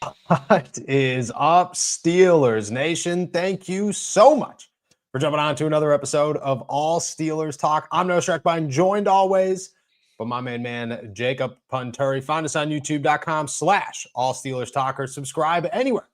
What is up, Steelers Nation? Thank you so much for jumping on to another episode of All Steelers Talk. I'm Noah Schreckbein, joined always by my main man, Jacob Punturi. Find us on youtube.com/All Steelers Talkers. Subscribe anywhere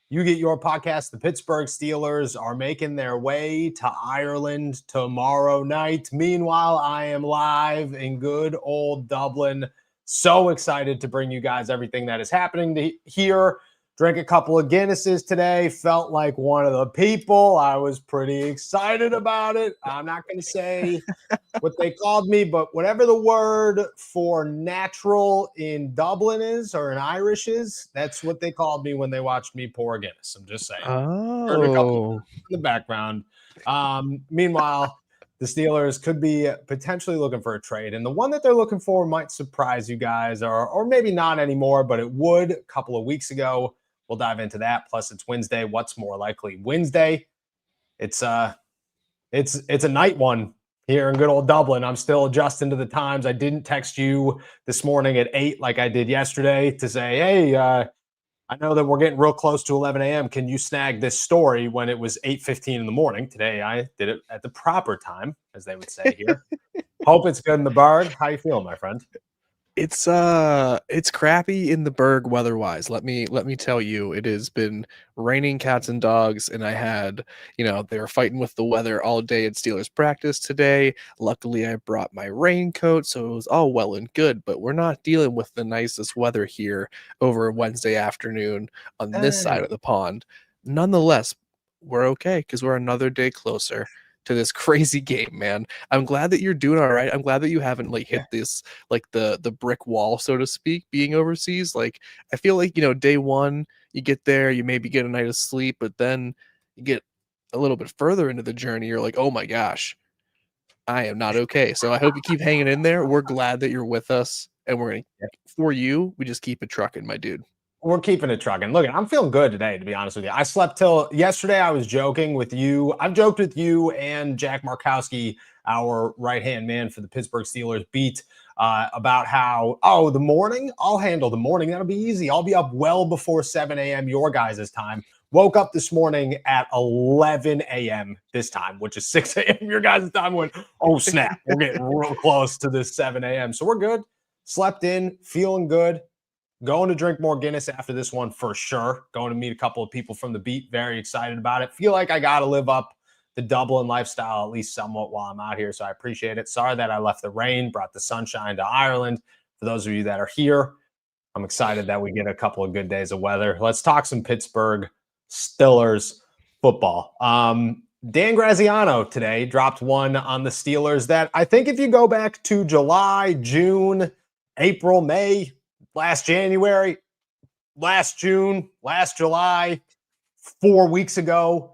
you get your podcast. The Pittsburgh Steelers are making their way to Ireland tomorrow night. Meanwhile, I am live in good old Dublin. So excited to bring you guys everything that is happening here. Drank a couple of Guinnesses today. Felt like one of the people. I was pretty excited about it. I'm not going to say what they called me, but whatever the word for natural in Dublin is or in Irish is, that's what they called me when they watched me pour a Guinness. I'm just saying. Heard a couple in the background. Meanwhile, the Steelers could be potentially looking for a trade, and the one that they're looking for might surprise you guys, or maybe not anymore, but it would a couple of weeks ago. We'll dive into that. Plus, it's Wednesday. What's more likely? Wednesday. It's a night one here in good old Dublin. I'm still adjusting to the times. I didn't text you this morning at 8 like I did yesterday to say, hey, I know that we're getting real close to 11 a.m. Can you snag this story when it was 8:15 in the morning? Today, I did it at the proper time, as they would say here. Hope it's good in the Berg. How you feeling, my friend? It's crappy in the Berg weather-wise. Let me tell you, it has been raining cats and dogs, and I had, they were fighting with the weather all day at Steelers practice today. Luckily, I brought my raincoat, so it was all well and good, but we're not dealing with the nicest weather here over Wednesday afternoon on this side of the pond. Nonetheless, we're okay because we're another day closer to this crazy game, man. I'm glad that you're doing all right. I'm glad that you haven't hit this the brick wall, so to speak, being overseas. I feel like, day one, you get there, you maybe get a night of sleep, but then you get a little bit further into the journey, you're like, oh my gosh, I am not okay. So I hope you keep hanging in there. We're glad that you're with us, and for you, we just keep it trucking, my dude. We're keeping it trucking. Look, I'm feeling good today, to be honest with you. I slept till yesterday. I was joking with you. I've joked with you and Jack Markowski, our right-hand man for the Pittsburgh Steelers beat, about how, the morning, I'll handle the morning. That'll be easy. I'll be up well before 7 a.m. your guys' time. Woke up this morning at 11 a.m. this time, which is 6 a.m. your guys' time. Went, oh, snap. We're getting real close to this 7 a.m. So we're good. Slept in, feeling good. Going to drink more Guinness after this one for sure. Going to meet a couple of people from the beat. Very excited about it. Feel like I got to live up the Dublin lifestyle, at least somewhat, while I'm out here. So I appreciate it. Sorry that I left the rain, brought the sunshine to Ireland. For those of you that are here, I'm excited that we get a couple of good days of weather. Let's talk some Pittsburgh Steelers football. Dan Graziano today dropped one on the Steelers that I think if you go back to July, June, April, May, last January, last June, last July, 4 weeks ago,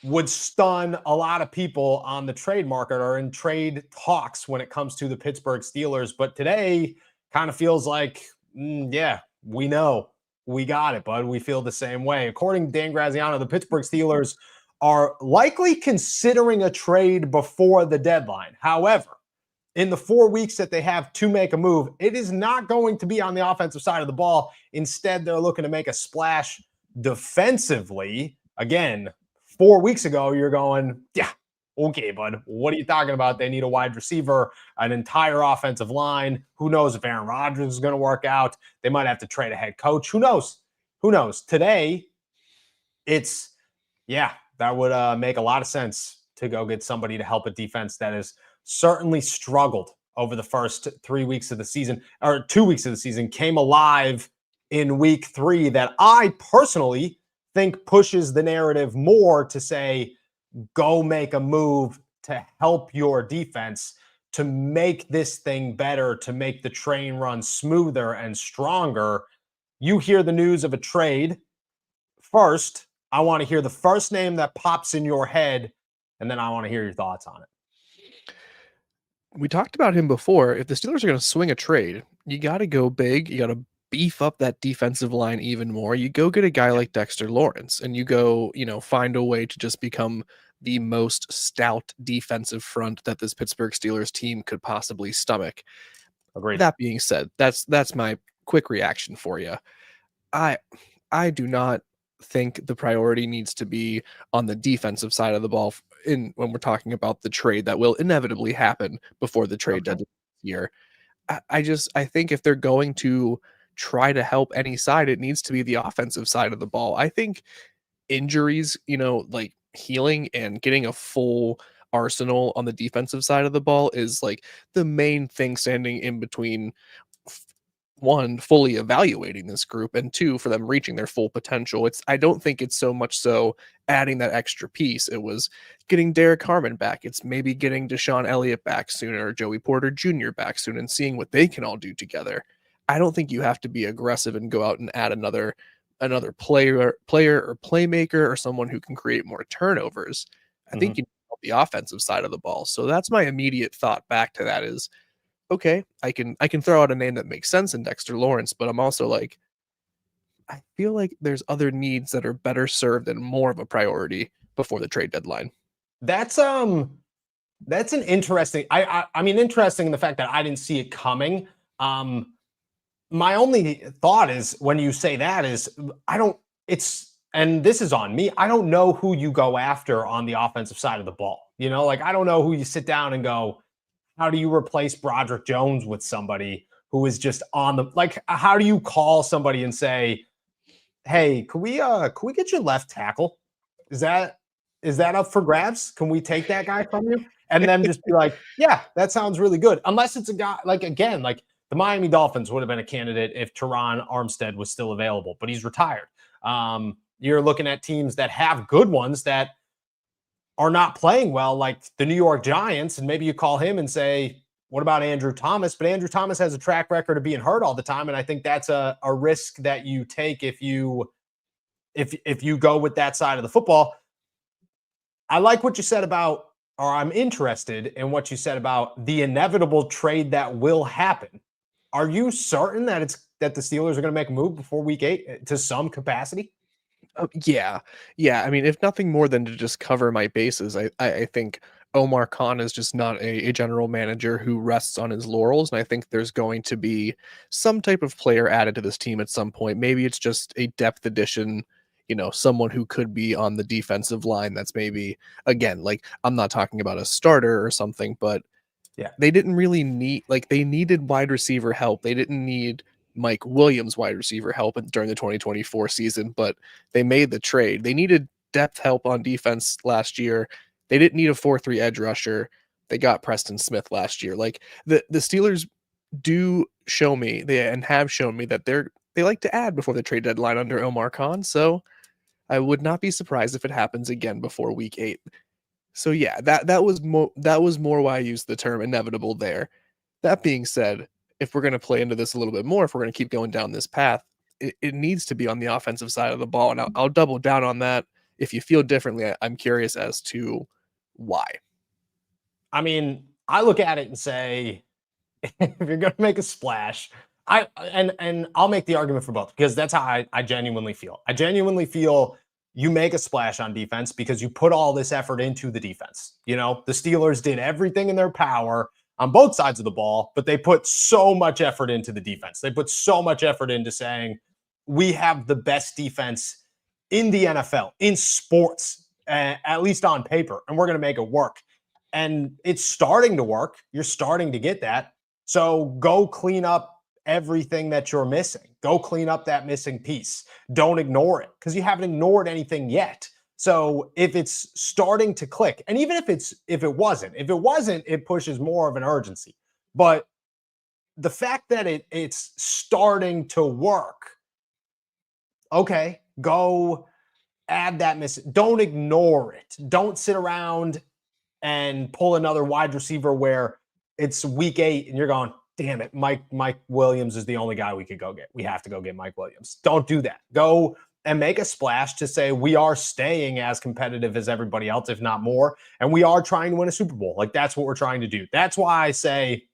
would stun a lot of people on the trade market or in trade talks when it comes to the Pittsburgh Steelers. But today kind of feels like, yeah, we know. We got it, bud. We feel the same way. According to Dan Graziano, the Pittsburgh Steelers are likely considering a trade before the deadline. However, in the 4 weeks that they have to make a move, it is not going to be on the offensive side of the ball. Instead, they're looking to make a splash defensively. Again, 4 weeks ago, you're going, yeah, okay, bud. What are you talking about? They need a wide receiver, an entire offensive line. Who knows if Aaron Rodgers is going to work out? They might have to trade a head coach. Who knows? Who knows? Today, it's, yeah, that would make a lot of sense to go get somebody to help a defense that is certainly struggled over the first 3 weeks of the season, or 2 weeks of the season, came alive in week 3 that I personally think pushes the narrative more to say, go make a move to help your defense, to make this thing better, to make the train run smoother and stronger. You hear the news of a trade. First, I want to hear the first name that pops in your head, and then I want to hear your thoughts on it. We talked about him before. If the Steelers are going to swing a trade, you got to go big. You got to beef up that defensive line even more. You go get a guy like Dexter Lawrence, and you go, find a way to just become the most stout defensive front that this Pittsburgh Steelers team could possibly stomach. Agreed. That being said, that's my quick reaction for you. I I do not think the priority needs to be on the defensive side of the ball when we're talking about the trade that will inevitably happen before the trade Okay. deadline this year. I think if they're going to try to help any side, it needs to be the offensive side of the ball. I think injuries, like healing and getting a full arsenal on the defensive side of the ball is like the main thing standing in between f- one, fully evaluating this group, and two, for them reaching their full potential. I don't think it's so much so adding that extra piece. It was getting Derek Harmon back. It's maybe getting Deshaun Elliott back sooner, Joey Porter Jr. back soon, and seeing what they can all do together. I don't think you have to be aggressive and go out and add another player or playmaker or someone who can create more turnovers. I think Mhm. you need help the offensive side of the ball. So that's my immediate thought back to that is okay, I can throw out a name that makes sense in Dexter Lawrence, but I'm also like, I feel like there's other needs that are better served and more of a priority before the trade deadline. That's that's an interesting. I mean, interesting in the fact that I didn't see it coming. My only thought is when you say that is I don't. It's and this is on me. I don't know who you go after on the offensive side of the ball. Like I don't know who you sit down and go, how do you replace Broderick Jones with somebody who is just on the like? How do you call somebody and say, hey, can we get your left tackle? Is that is that up for grabs? Can we take that guy from you? And then just be like, yeah, that sounds really good. Unless it's a guy like again, like the Miami Dolphins would have been a candidate if Teron Armstead was still available, but he's retired. You're looking at teams that have good ones that are not playing well, like the New York Giants, and maybe you call him and say, what about Andrew Thomas? But Andrew Thomas has a track record of being hurt all the time. And I think that's a risk that you take if you go with that side of the football. I like what you said about, or I'm interested in what you said about the inevitable trade that will happen. Are you certain that the Steelers are going to make a move before week 8 to some capacity? Yeah, yeah. I mean, if nothing more than to just cover my bases, I think Omar Khan is just not a general manager who rests on his laurels, and I think there's going to be some type of player added to this team at some point. Maybe it's just a depth addition, someone who could be on the defensive line. That's maybe again, like I'm not talking about a starter or something, but Yeah. they didn't really need like they needed wide receiver help. They didn't need Mike Williams wide receiver help during the 2024 season, but they made the trade. They needed depth help on defense last year. They didn't need a 4-3 edge rusher. They got Preston Smith last year. Like the Steelers do show me and have shown me that they like to add before the trade deadline under Omar Khan. So I would not be surprised if it happens again before week 8. So yeah, that was more why I used the term inevitable there. That being said, if we're going to play into this a little bit more, if we're going to keep going down this path, it needs to be on the offensive side of the ball, and I'll double down on that. If you feel differently, I'm curious as to why. I mean, I look at it and say, if you're going to make a splash, and I'll make the argument for both because that's how I genuinely feel. I genuinely feel you make a splash on defense because you put all this effort into the defense. The Steelers did everything in their power on both sides of the ball, but they put so much effort into the defense. They put so much effort into saying we have the best defense in the NFL, in sports, at least on paper, and we're going to make it work. And it's starting to work. You're starting to get that. So go clean up everything that you're missing. Go clean up that missing piece. Don't ignore it because you haven't ignored anything yet. So if it's starting to click, and even if it wasn't, it pushes more of an urgency. But the fact that it's starting to work, okay, go add that miss. Don't ignore it. Don't sit around and pull another wide receiver where it's week 8 and you're going, damn it, Mike Williams is the only guy we could go get. We have to go get Mike Williams. Don't do that. Go and make a splash to say we are staying as competitive as everybody else, if not more, and we are trying to win a Super Bowl. Like that's what we're trying to do. That's why I say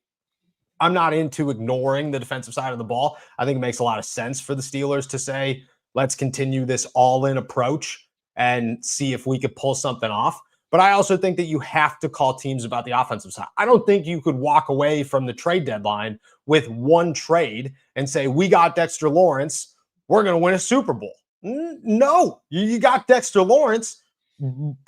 I'm not into ignoring the defensive side of the ball. I think it makes a lot of sense for the Steelers to say, let's continue this all-in approach and see if we could pull something off. But I also think that you have to call teams about the offensive side. I don't think you could walk away from the trade deadline with one trade and say, we got Dexter Lawrence, we're going to win a Super Bowl. No, you got Dexter Lawrence.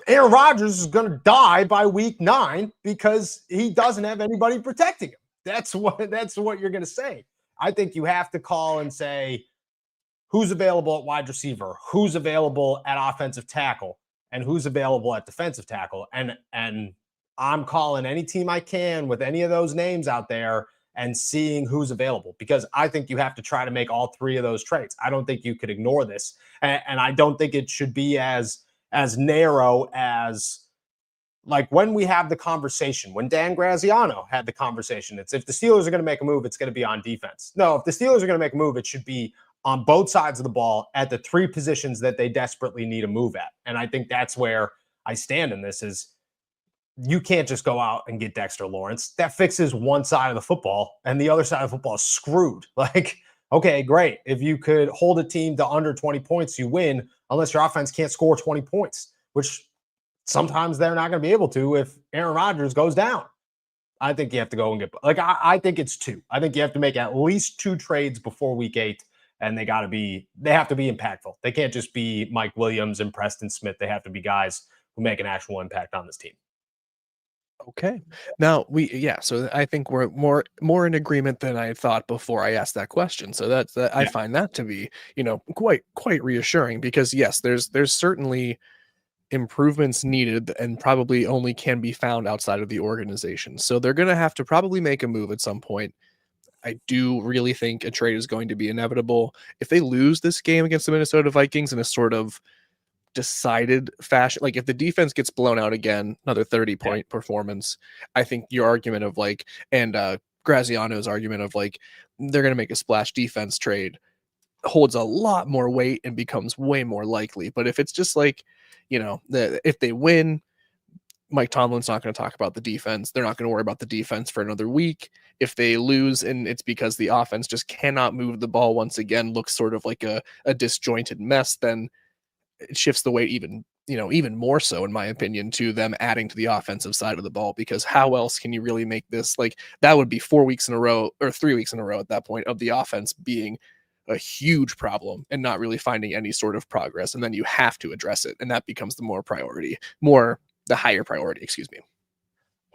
Aaron Rodgers is going to die by week 9 because he doesn't have anybody protecting him. That's what you're going to say. I think you have to call and say who's available at wide receiver, who's available at offensive tackle, and who's available at defensive tackle. And I'm calling any team I can with any of those names out there and seeing who's available, because I think you have to try to make all 3 of those trades. I don't think you could ignore this. And I don't think it should be as narrow as like when we have the conversation, when Dan Graziano had the conversation. It's if the Steelers are going to make a move, it's going to be on defense. No, if the Steelers are going to make a move, it should be on both sides of the ball at the 3 positions that they desperately need a move at. And I think that's where I stand in this is you can't just go out and get Dexter Lawrence. That fixes one side of the football, and the other side of the football is screwed. Like, okay, great. If you could hold a team to under 20 points, you win, unless your offense can't score 20 points, which sometimes they're not going to be able to if Aaron Rodgers goes down. I think you have to go and get, like, I think it's 2. I think you have to make at least 2 trades before week 8, and they have to be impactful. They can't just be Mike Williams and Preston Smith. They have to be guys who make an actual impact on this team. Okay. Now so I think we're more in agreement than I thought before I asked that question. So that's I find that to be, quite reassuring, because yes, there's certainly improvements needed and probably only can be found outside of the organization. So they're going to have to probably make a move at some point. I do really think a trade is going to be inevitable. If they lose this game against the Minnesota Vikings in a sort of decided fashion, like if the defense gets blown out again, another 30-point performance, I think your argument of like, and Graziano's argument of like, they're going to make a splash defense trade holds a lot more weight and becomes way more likely. But if it's just like, if they win, Mike Tomlin's not going to talk about the defense. They're not going to worry about the defense for another week. If they lose and it's because the offense just cannot move the ball once again, looks sort of like a disjointed mess, then it shifts the weight even more so, in my opinion, to them adding to the offensive side of the ball, because how else can you really make this, like, that would be 4 weeks in a row or 3 weeks in a row at that point of the offense being a huge problem and not really finding any sort of progress. And then you have to address it. And that becomes the higher priority, excuse me.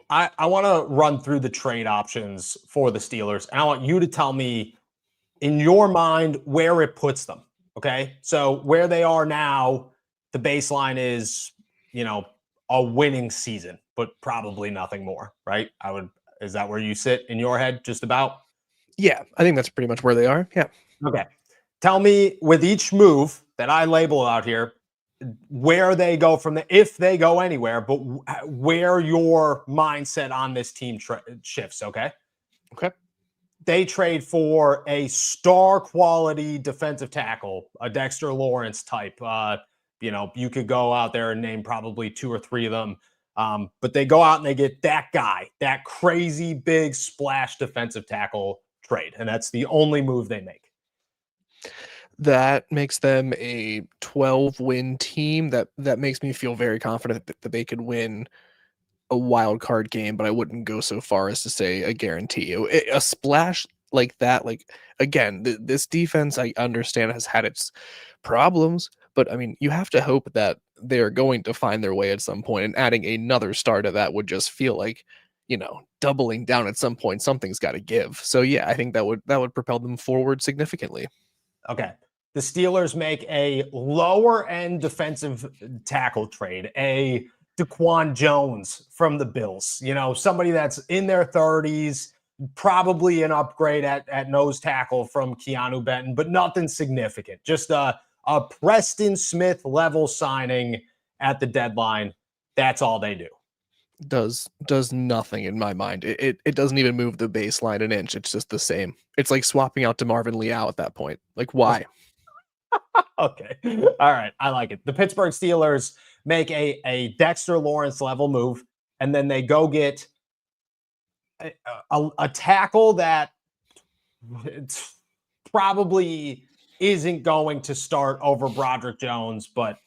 I want to run through the trade options for the Steelers, and I want you to tell me in your mind where it puts them. Okay. So where they are now, the baseline is, a winning season, but probably nothing more, right? Is that where you sit in your head, just about? Yeah, I think that's pretty much where they are. Yeah. Okay. Tell me, with each move that I label out here, where they go from if they go anywhere, but where your mindset on this team shifts. Okay. Okay. They trade for a star quality defensive tackle, a Dexter Lawrence type. You could go out there and name probably 2 or 3 of them. But they go out and they get that guy, that crazy big splash defensive tackle trade. And that's the only move they make. That makes them a 12-win team. That makes me feel very confident that they could win a wild card game, but I wouldn't go so far as to say a guarantee. A splash like that, like, again, this defense, I understand, has had its problems, but I mean, you have to hope that they're going to find their way at some point, and adding another star to that would just feel like, doubling down at some point. Something's got to give. So yeah, I think that would propel them forward significantly. Okay. The Steelers make a lower end defensive tackle trade, a DaQuan Jones from the Bills, somebody that's in their 30s, probably an upgrade at nose tackle from Keanu Benton, but nothing significant. Just a Preston Smith level signing at the deadline. That's all they do. Does nothing in my mind. It doesn't even move the baseline an inch. It's just the same. It's like swapping out DeMarvin Leal at that point. Like, why? Okay. All right. I like it. The Pittsburgh Steelers make a Dexter Lawrence level move, and then they go get a tackle that probably isn't going to start over Broderick Jones, but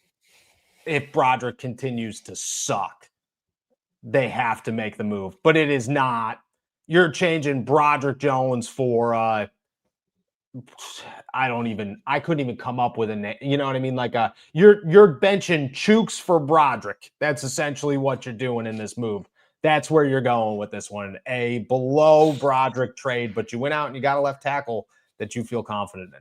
if Broderick continues to suck, they have to make the move. But it is not, you're changing Broderick Jones for I couldn't even come up with a name. You know what I mean? Like you're benching Chooks for Broderick. That's essentially what you're doing in this move. That's where you're going with this one. A below Broderick trade, but you went out and you got a left tackle that you feel confident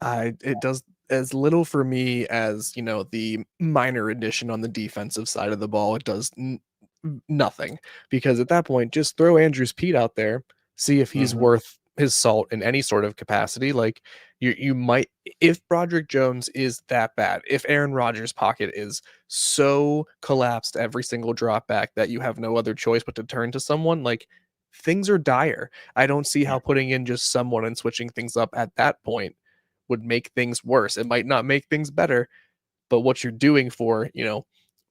in. It does as little for me as, the minor addition on the defensive side of the ball. It does nothing, because at that point, just throw Andrew's Pete out there, see if he's worth his salt in any sort of capacity. Like you might, if Broderick Jones is that bad, if Aaron Rodgers' pocket is so collapsed every single drop back that you have no other choice but to turn to someone, like things are dire. I don't see how putting in just someone and switching things up at that point would make things worse. It might not make things better, but what you're doing for,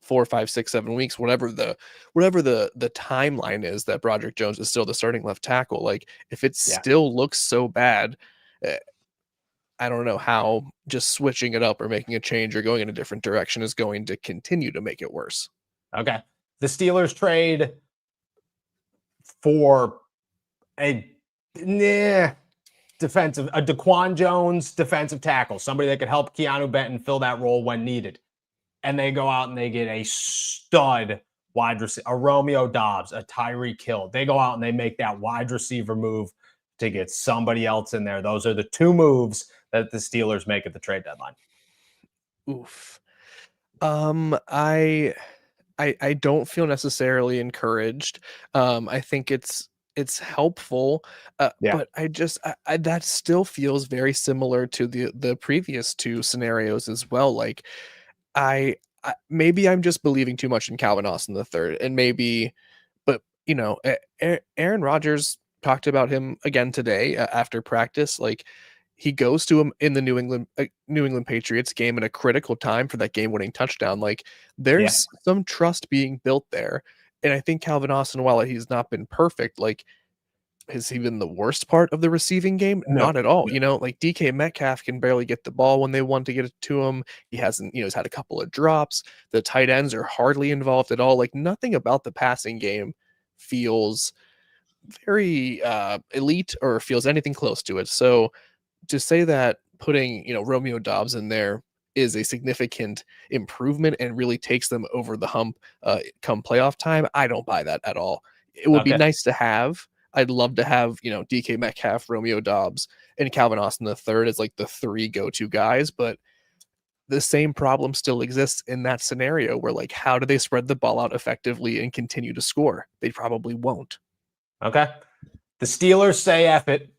4, 5, 6, 7 weeks, whatever the timeline is that Broderick Jones is still the starting left tackle. Like if it still looks so bad, I don't know how just switching it up or making a change or going in a different direction is going to continue to make it worse. Okay. The Steelers trade for a DeQuan Jones defensive tackle, somebody that could help Keanu Benton fill that role when needed. And they go out and they get a stud wide receiver, a Romeo Dobbs, a Tyreek Hill. They go out and they make that wide receiver move to get somebody else in there. Those are the two moves that the Steelers make at the trade deadline. Oof. I don't feel necessarily encouraged. I think it's helpful, but that still feels very similar to the previous two scenarios as well. Like I maybe I'm just believing too much in Calvin Austin the third, and maybe, but Aaron Rodgers talked about him again today after practice. Like he goes to him in the New England Patriots game at a critical time for that game-winning touchdown. Like there's some trust being built there, and I think Calvin Austin, while he's not been perfect, like has he been the worst part of the receiving game? No. Not at all. Like DK Metcalf can barely get the ball when they want to get it to him. He hasn't, he's had a couple of drops. The tight ends are hardly involved at all. Like nothing about the passing game feels very elite or feels anything close to it. So to say that putting, Romeo Dobbs in there is a significant improvement and really takes them over the hump come playoff time, I don't buy that at all. It would be nice to have. I'd love to have, DK Metcalf, Romeo Dobbs, and Calvin Austin the third as like the three go-to guys, but the same problem still exists in that scenario where like, how do they spread the ball out effectively and continue to score? They probably won't. Okay. The Steelers say F it.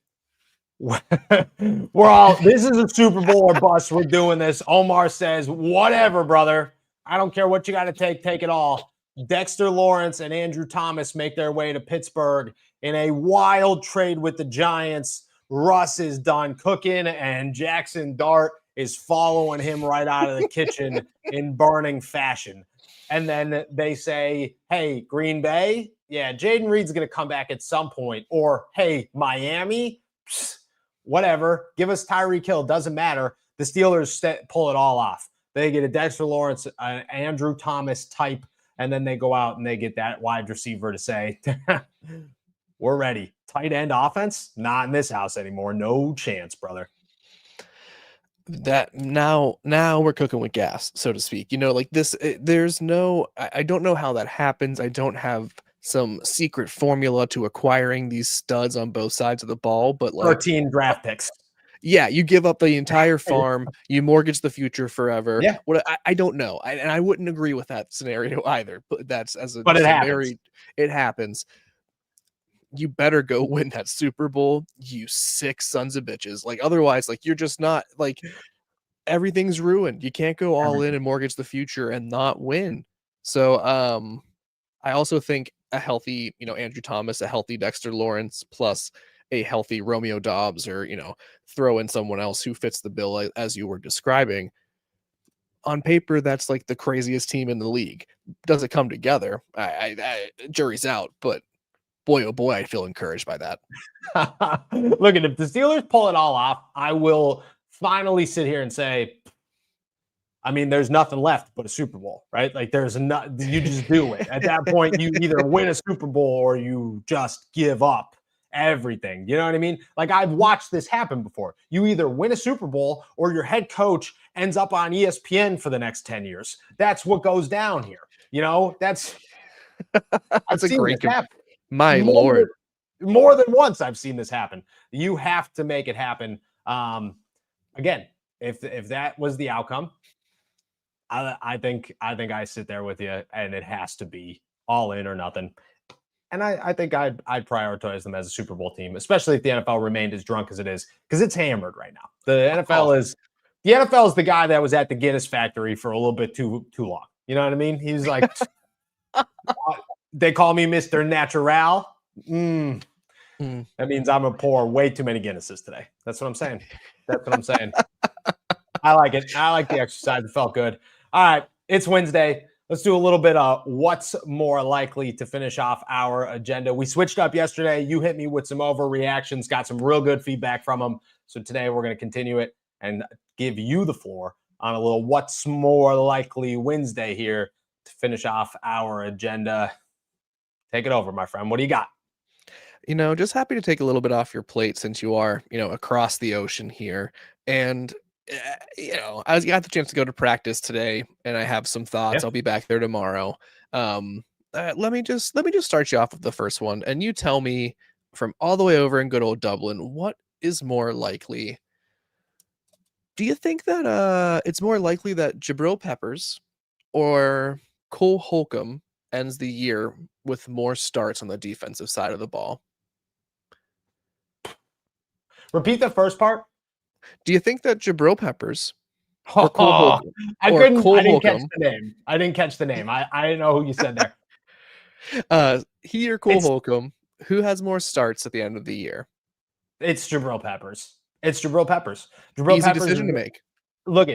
This is a Super Bowl or bust. We're doing this. Omar says, whatever, brother. I don't care what you got to take it all. Dexter Lawrence and Andrew Thomas make their way to Pittsburgh in a wild trade with the Giants. Russ is done cooking, and Jackson Dart is following him right out of the kitchen in burning fashion. And then they say, hey, Green Bay, Jaden Reed's going to come back at some point. Or, hey, Miami, whatever, give us Tyreek Hill, doesn't matter. The Steelers pull it all off. They get a Dexter Lawrence, Andrew Thomas type, and then they go out and they get that wide receiver to say, we're ready. Tight end offense? Not in this house anymore. No chance, brother. That now we're cooking with gas, so to speak. Like this, there's no, I don't know how that happens. I don't have some secret formula to acquiring these studs on both sides of the ball, but like 13 draft picks. Yeah, you give up the entire farm, you mortgage the future forever. Yeah. What I don't know, and I wouldn't agree with that scenario either. But that's it happens. You better go win that Super Bowl, you sick sons of bitches. Like otherwise, like you're just not like everything's ruined. You can't go all in and mortgage the future and not win. So I also think a healthy, Andrew Thomas, a healthy Dexter Lawrence, plus a healthy Romeo Dobbs, or throw in someone else who fits the bill as you were describing. On paper, that's like the craziest team in the league. Does it come together? Jury's out, but boy, oh boy, I feel encouraged by that. Look, if the Steelers pull it all off, I will finally sit here and say, I mean, there's nothing left but a Super Bowl, right? Like you just do it. At that point, you either win a Super Bowl or you just give up everything. You know what I mean? Like, I've watched this happen before. You either win a Super Bowl or your head coach ends up on ESPN for the next 10 years. That's what goes down here. You know, I've That's a seen great this happen. my More lord. more than once I've seen this happen. You have to make it happen. Again, if that was the outcome, I think I sit there with you, and it has to be all in or nothing. And I think I'd prioritize them as a Super Bowl team, especially if the NFL remained as drunk as it is, because it's hammered right now. The NFL is the guy that was at the Guinness factory for a little bit too long. You know what I mean? He's like, they call me Mr. Natural. That means I'm gonna pour way too many Guinnesses today. That's what I'm saying. That's what I'm saying. I like it. I like the exercise. It felt good. All right, it's Wednesday. Let's do a little bit of what's more likely to finish off our agenda. We switched up yesterday. You hit me with some overreactions, got some real good feedback from them. So today we're going to continue it and give you the floor on a little what's more likely Wednesday here to finish off our agenda. Take it over, my friend. What do you got? Just happy to take a little bit off your plate since you are, across the ocean here. And, I got the chance to go to practice today and I have some thoughts. Yeah. I'll be back there tomorrow. Let me just start you off with the first one. And you tell me from all the way over in good old Dublin, what is more likely? Do you think that it's more likely that Jabril Peppers or Cole Holcomb ends the year with more starts on the defensive side of the ball? Repeat the first part. Do you think that Jabril Peppers or Cole Holcomb I didn't catch Holcomb, the name. I didn't catch the name. I didn't know who you said there. he or Cole Holcomb, who has more starts at the end of the year? It's Jabril Peppers. It's Jabril Peppers. Easy decision to make. Look,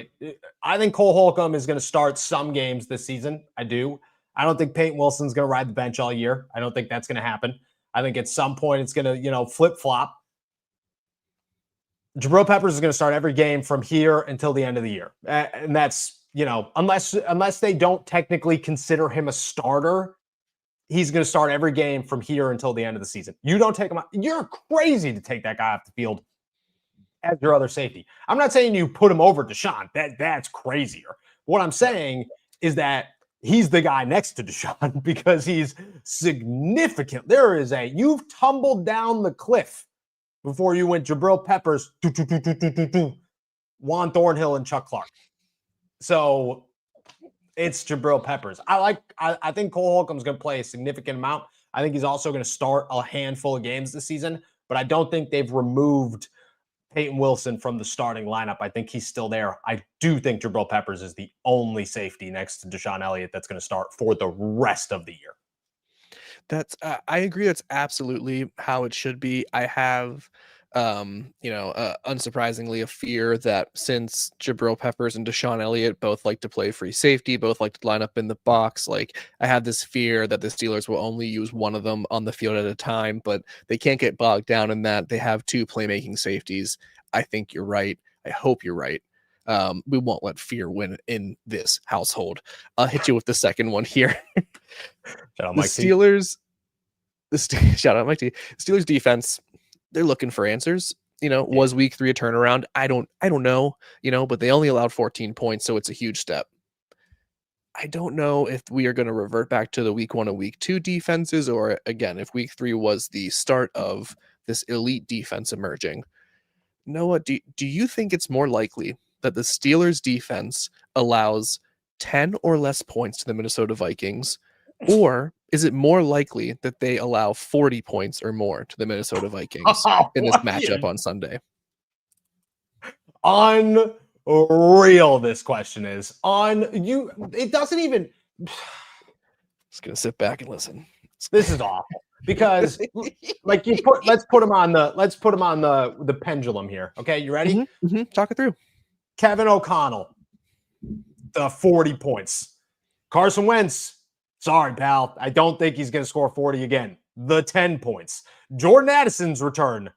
I think Cole Holcomb is going to start some games this season. I do. I don't think Peyton Wilson's going to ride the bench all year. I don't think that's going to happen. I think at some point it's going to, flip-flop. Jabril Peppers is going to start every game from here until the end of the year. And that's, unless they don't technically consider him a starter, he's going to start every game from here until the end of the season. You don't take him out. You're crazy to take that guy off the field as your other safety. I'm not saying you put him over Deshaun. That's crazier. What I'm saying is that he's the guy next to Deshaun because he's significant. You've tumbled down the cliff before you went Jabril Peppers, Juan Thornhill, and Chuck Clark. So it's Jabril Peppers. I think Cole Holcomb's going to play a significant amount. I think he's also going to start a handful of games this season, but I don't think they've removed Peyton Wilson from the starting lineup. I think he's still there. I do think Jabril Peppers is the only safety next to Deshaun Elliott that's going to start for the rest of the year. I agree. That's absolutely how it should be. I have, unsurprisingly, a fear that since Jabril Peppers and Deshaun Elliott both like to play free safety, both like to line up in the box, like I have this fear that the Steelers will only use one of them on the field at a time, but they can't get bogged down in that. They have two playmaking safeties. I think you're right. I hope you're right. We won't let fear win in this household. I'll hit you with the second one here. Shout out The Mike T. Steelers, shout out Mike T. Steelers defense, they're looking for answers. Was week 3 a turnaround? I don't know, but they only allowed 14 points, so it's a huge step. I don't know if we are going to revert back to the week 1 and week 2 defenses, or again, if week 3 was the start of this elite defense emerging. Noah, do you think it's more likely that the Steelers defense allows 10 or less points to the Minnesota Vikings, or is it more likely that they allow 40 points or more to the Minnesota Vikings in this matchup on Sunday? Unreal, this question is. It doesn't even... Just going to sit back and listen. This is awful. Because let's put him on the pendulum here. Okay, you ready? Talk it through. Kevin O'Connell, the 40 points. Carson Wentz, sorry, pal. I don't think he's going to score 40 again. The 10 points. Jordan Addison's return,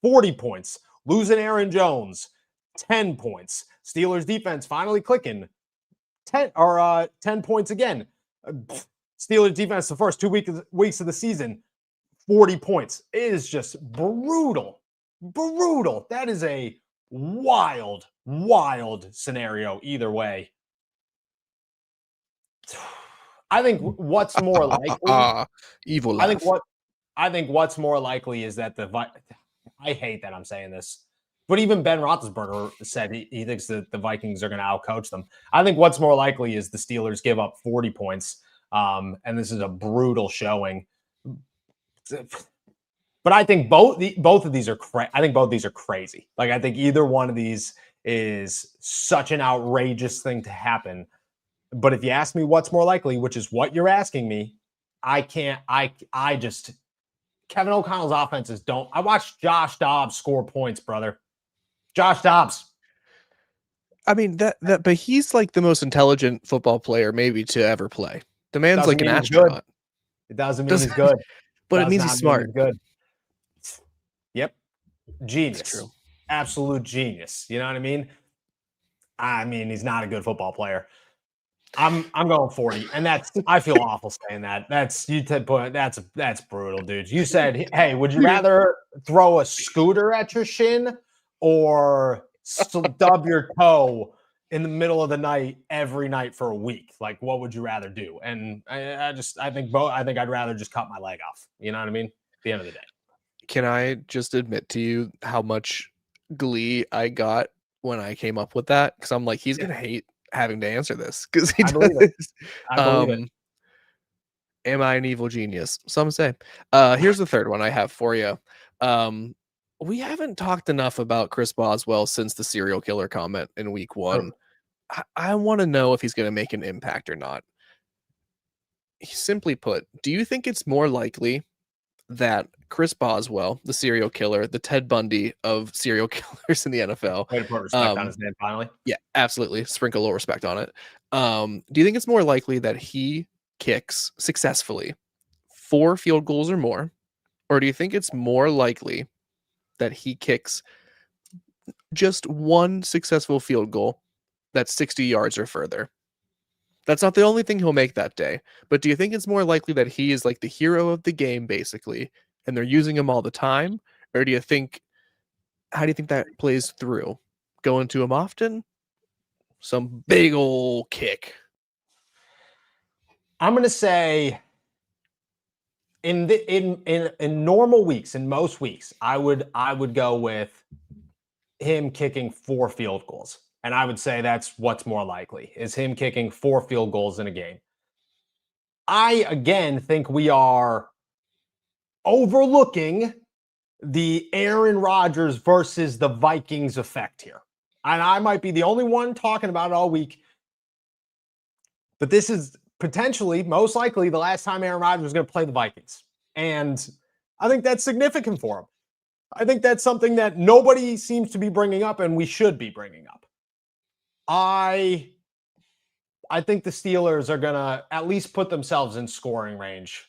40 points. Losing Aaron Jones, 10 points. Steelers defense finally clicking, 10 points again. Steelers defense the first 2 weeks of the season, 40 points. It is just brutal. Brutal. That is a wild, wild scenario either way. I think what's more likely, Evil I think laugh. what's more likely is that I hate that I'm saying this, but even Ben Roethlisberger said he thinks that the Vikings are going to outcoach them. I think what's more likely is the Steelers give up 40 points, and this is a brutal showing. But I think both of these are I think both of these are crazy. Like I think either one of these is such an outrageous thing to happen. But if you ask me what's more likely, which is what you're asking me, I can't. I just Kevin O'Connell's offenses don't. I watched Josh Dobbs score points, brother. Josh Dobbs. I mean but he's like the most intelligent football player maybe to ever play. The man's Doesn't like an mean he's good. astronaut. It doesn't mean he's good. But it Does means he's not mean smart. he's good. Yep. It's Genius. true. Absolute genius. You know what I mean? I mean, he's not a good football player. I'm going 40, and I feel awful saying that. That's brutal, dude. You said, hey, would you rather throw a scooter at your shin or stub your toe in the middle of the night every night for a week? Like, what would you rather do? And I think both. I think I'd rather just cut my leg off. You know what I mean? At the end of the day. Can I just admit to you how much glee I got when I came up with that? Because I'm like, he's gonna hate having to answer this because he I believe it. does. I believe it. Am I an evil genius? Some say. Here's the third one I have for you. We haven't talked enough about Chris Boswell since the serial killer comment in week 1. I want to know if he's going to make an impact or not. Simply put, do you think it's more likely that Chris Boswell, the serial killer, the Ted Bundy of serial killers in the NFL, Way to put respect on his name, finally. Yeah, absolutely. Sprinkle a little respect on it. Do you think it's more likely that he kicks successfully 4 field goals or more? Or do you think it's more likely that he kicks just 1 successful field goal that's 60 yards or further? That's not the only thing he'll make that day. But do you think it's more likely that he is like the hero of the game, basically, and they're using him all the time? Or how do you think that plays through? Going to him often? Some big old kick. I'm going to say in normal weeks, in most weeks, I would go with him kicking 4 field goals. And I would say that's what's more likely, is him kicking 4 field goals in a game. I, again, think we are overlooking the Aaron Rodgers versus the Vikings effect here. And I might be the only one talking about it all week. But this is potentially, most likely, the last time Aaron Rodgers is going to play the Vikings. And I think that's significant for him. I think that's something that nobody seems to be bringing up, and we should be bringing up. I think the Steelers are going to at least put themselves in scoring range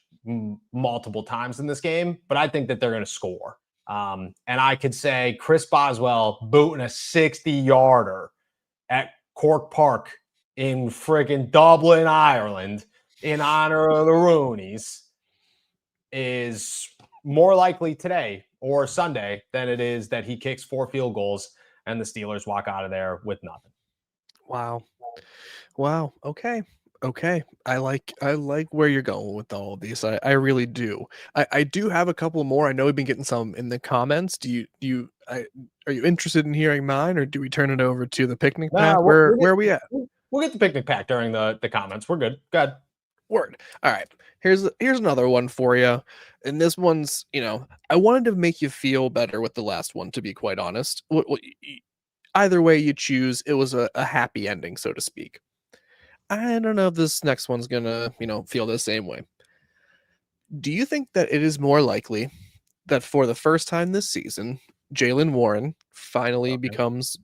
multiple times in this game, but I think that they're going to score. And I could say Chris Boswell booting a 60-yarder at Cork Park in friggin' Dublin, Ireland, in honor of the Roonies is more likely today or Sunday than it is that he kicks 4 field goals and the Steelers walk out of there with nothing. Wow. Okay. I like where you're going with all of these. I really do. I do have a couple more. I know we've been getting some in the comments. Are you interested in hearing mine, or do we turn it over to the picnic pack? Where are we at? We'll get the picnic pack during the comments. We're good. Good. Word. All right. Here's another one for you. And this one's, I wanted to make you feel better with the last one, to be quite honest. Either way you choose, it was a happy ending, so to speak. I don't know if this next one's gonna, feel the same way. Do you think that it is more likely that for the first time this season, Jaylen Warren finally becomes,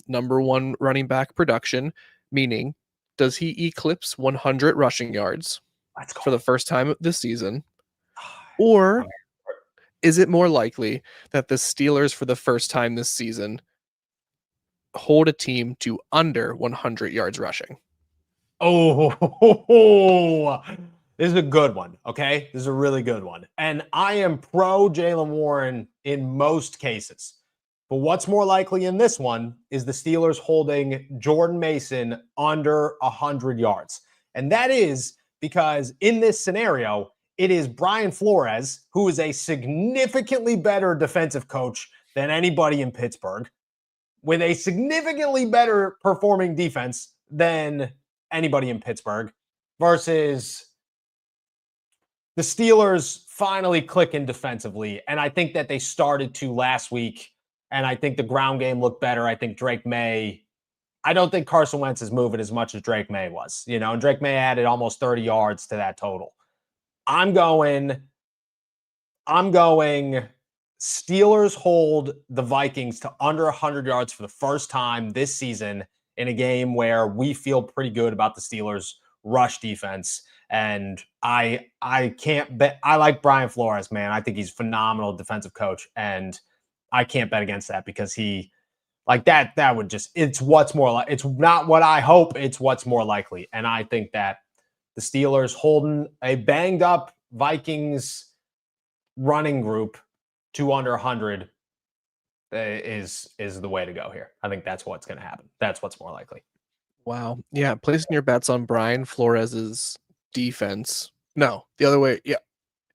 number 1 running back production, meaning does he eclipse 100 rushing yards for the first time this season? Or is it more likely that the Steelers for the first time this season hold a team to under 100 yards rushing? Oh, This is a good one, okay? This is a really good one. And I am pro Jaylen Warren in most cases. But what's more likely in this one is the Steelers holding Jordan Mason under 100 yards. And that is because in this scenario, it is Brian Flores, who is a significantly better defensive coach than anybody in Pittsburgh, with a significantly better performing defense than anybody in Pittsburgh, versus the Steelers finally clicking defensively. And I think that they started to last week. And I think the ground game looked better. I think Drake May, I don't think Carson Wentz is moving as much as Drake May was, and Drake May added almost 30 yards to that total. I'm going Steelers hold the Vikings to under 100 yards for the first time this season in a game where we feel pretty good about the Steelers' rush defense. And I can't bet. I like Brian Flores, man. I think he's a phenomenal defensive coach. And I can't bet against that because he like that would just, it's what's more like, it's not what I hope, it's what's more likely. And I think that the Steelers holding a banged up Vikings running group to under 100 is the way to go here. I think that's what's going to happen. That's what's more likely. Wow. Yeah, placing your bets on Brian Flores's defense. No, the other way. Yeah.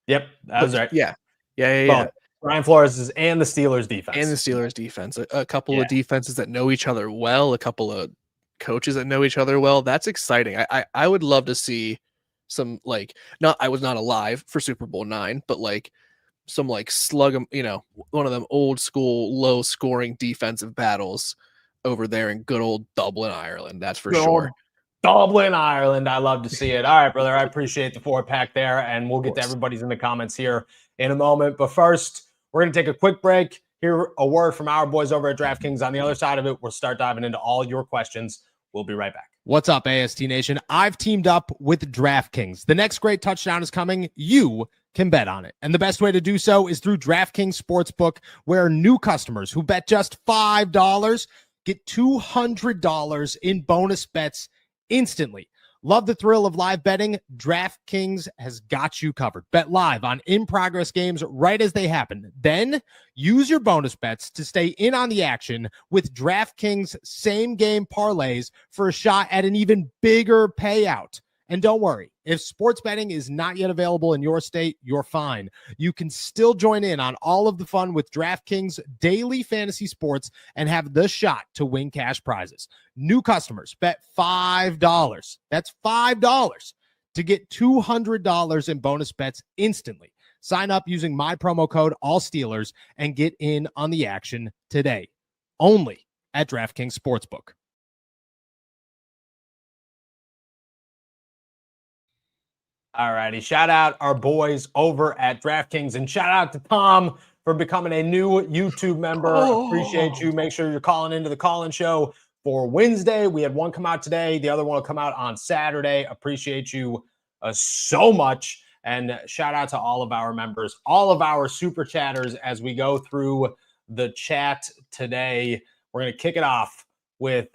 Yep, that was right. Yeah. Yeah. Brian Flores and the Steelers defense. And the Steelers defense. A couple of defenses that know each other well, a couple of coaches that know each other well. That's exciting. I would love to see some, like, I was not alive for Super Bowl IX, but like some like slug 'em, one of them old school low scoring defensive battles over there in good old Dublin, Ireland. That's for sure. Dublin, Ireland. I love to see it. All right, brother. I appreciate the 4-pack there, and we'll get to everybody's in the comments here in a moment. But first, we're going to take a quick break. Hear a word from our boys over at DraftKings. On the other side of it, we'll start diving into all your questions. We'll be right back. What's up, AST Nation? I've teamed up with DraftKings. The next great touchdown is coming. You can bet on it. And the best way to do so is through DraftKings Sportsbook, where new customers who bet just $5 get $200 in bonus bets instantly. Love the thrill of live betting? DraftKings has got you covered. Bet live on in-progress games right as they happen. Then use your bonus bets to stay in on the action with DraftKings same-game parlays for a shot at an even bigger payout. And don't worry, if sports betting is not yet available in your state, you're fine. You can still join in on all of the fun with DraftKings daily fantasy sports and have the shot to win cash prizes. New customers bet $5. That's $5 to get $200 in bonus bets instantly. Sign up using my promo code ALLSteelers and get in on the action today. Only at DraftKings Sportsbook. All righty. Shout out our boys over at DraftKings, and shout out to Tom for becoming a new YouTube member. Appreciate you. Make sure you're calling into the call-in show for Wednesday. We had one come out today. The other one will come out on Saturday. Appreciate you so much. And shout out to all of our members, all of our super chatters as we go through the chat today. We're going to kick it off with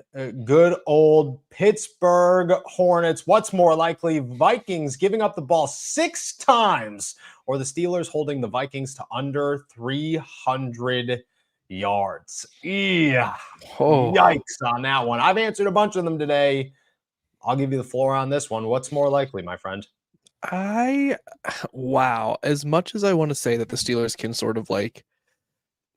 good old Pittsburgh Hornets. What's more likely, Vikings giving up the ball 6 times or the Steelers holding the Vikings to under 300 yards? Yeah. Yikes on that one. I've answered a bunch of them today. I'll give you the floor on this one. What's more likely, my friend? Wow. As much as I want to say that the Steelers can sort of like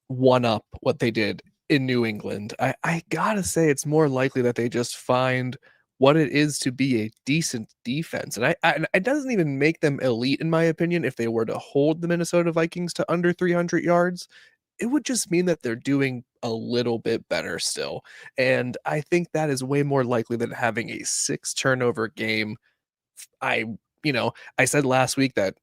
one up what they did in New England, I gotta say it's more likely that they just find what it is to be a decent defense. And it doesn't even make them elite, in my opinion, if they were to hold the Minnesota Vikings to under 300 yards. It would just mean that they're doing a little bit better still. And I think that is way more likely than having a 6 turnover game. I said last week that,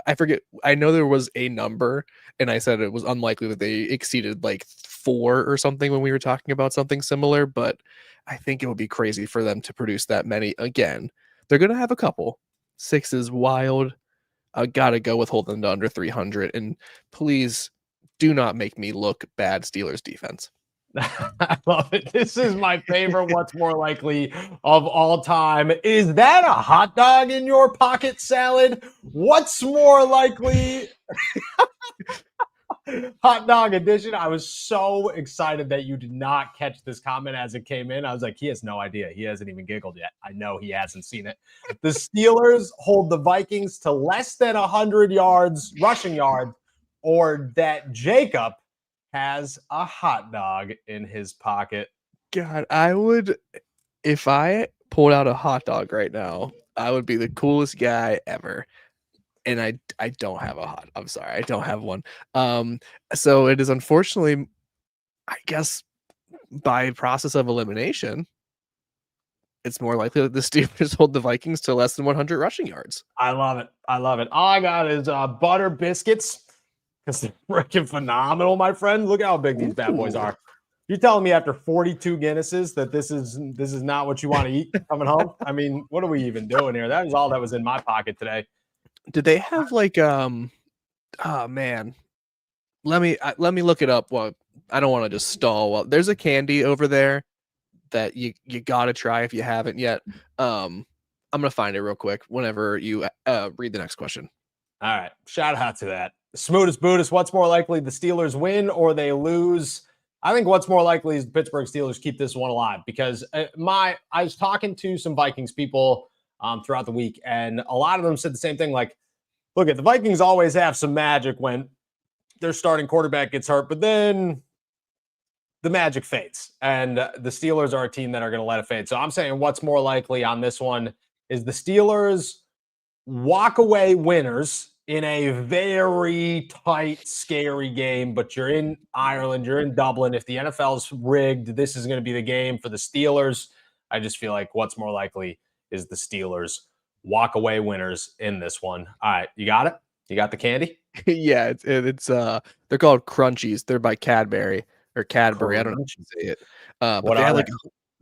I forget, I know there was a number and I said it was unlikely that they exceeded like 4 or something when we were talking about something similar, but I think it would be crazy for them to produce that many again. They're going to have a couple. 6 is wild. I got to go with holding to under 300, and please do not make me look bad Steelers defense. I love it. This is my favorite what's more likely of all time. Is that a hot dog in your pocket salad? What's more likely? Hot dog edition. I was so excited that you did not catch this comment as it came in. I was like, he has no idea. He hasn't even giggled yet. I know he hasn't seen it. The Steelers hold the Vikings to less than 100 yards, rushing yards, or that Jacob has a hot dog in his pocket. God, I would, if I pulled out a hot dog right now, I would be the coolest guy ever. And I don't have a hot. I'm sorry, I don't have one. So it is unfortunately, I guess, by process of elimination, it's more likely that the Steelers hold the Vikings to less than 100 rushing yards. I love it. I love it. All I got is butter biscuits because they're freaking phenomenal, my friend. Look how big these bad boys are. You're telling me after 42 Guinnesses that this is not what you want to eat coming home? I mean, what are we even doing here? That is all that was in my pocket today. Did they have like oh man, let me look it up. Well, I don't want to just stall. Well, there's a candy over there that you gotta try if you haven't yet. I'm gonna find it real quick whenever you read the next question. All right, shout out to that. Smootest Buddhist, what's more likely, the Steelers win or they lose? I think what's more likely is the Pittsburgh Steelers keep this one alive because I was talking to some Vikings people throughout the week, and a lot of them said the same thing. Like, look, the Vikings always have some magic when their starting quarterback gets hurt, but then the magic fades, and the Steelers are a team that are going to let it fade. So I'm saying what's more likely on this one is the Steelers walk away winners in a very tight, scary game, but you're in Ireland, you're in Dublin. If the NFL's rigged, this is going to be the game for the Steelers. I just feel like what's more likely is the Steelers walk away winners in this one. All right, you got it? You got the candy? Yeah, it's they're called Crunchies. They're by Cadbury or Cadbury. I don't know how to say it. But What they are have they? like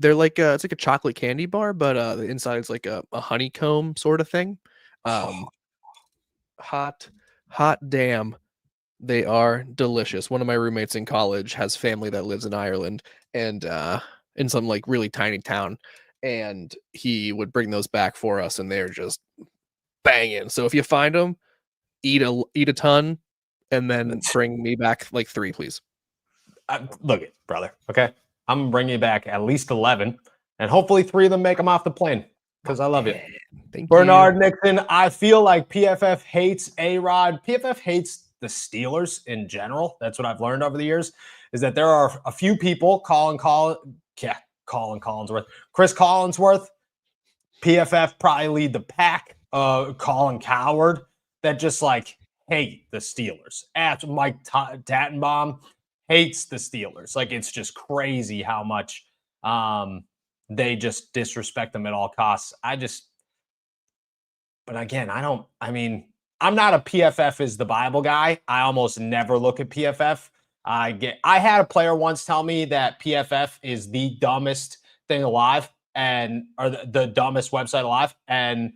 they're like it's like a chocolate candy bar, but the inside is like a honeycomb sort of thing. Hot damn. They are delicious. One of my roommates in college has family that lives in Ireland and in some like really tiny town, and he would bring those back for us, and they're just banging. So if you find them, eat a ton, and then bring me back like 3, please. Look it, brother. Okay, I'm gonna bring you back at least 11, and hopefully 3 of them make them off the plane because I love you. Thank Bernard you. Nixon, I feel like PFF hates A-Rod. PFF hates the Steelers in general. That's what I've learned over the years, is that there are a few people, Colin Collinsworth, Chris Collinsworth, PFF probably lead the pack, Colin Coward, that just like hate the Steelers. Mike Tattenbaum hates the Steelers. Like, it's just crazy how much they just disrespect them at all costs. But again, I'm not a PFF is the Bible guy. I almost never look at PFF. I had a player once tell me that PFF is the dumbest thing alive or the dumbest website alive. And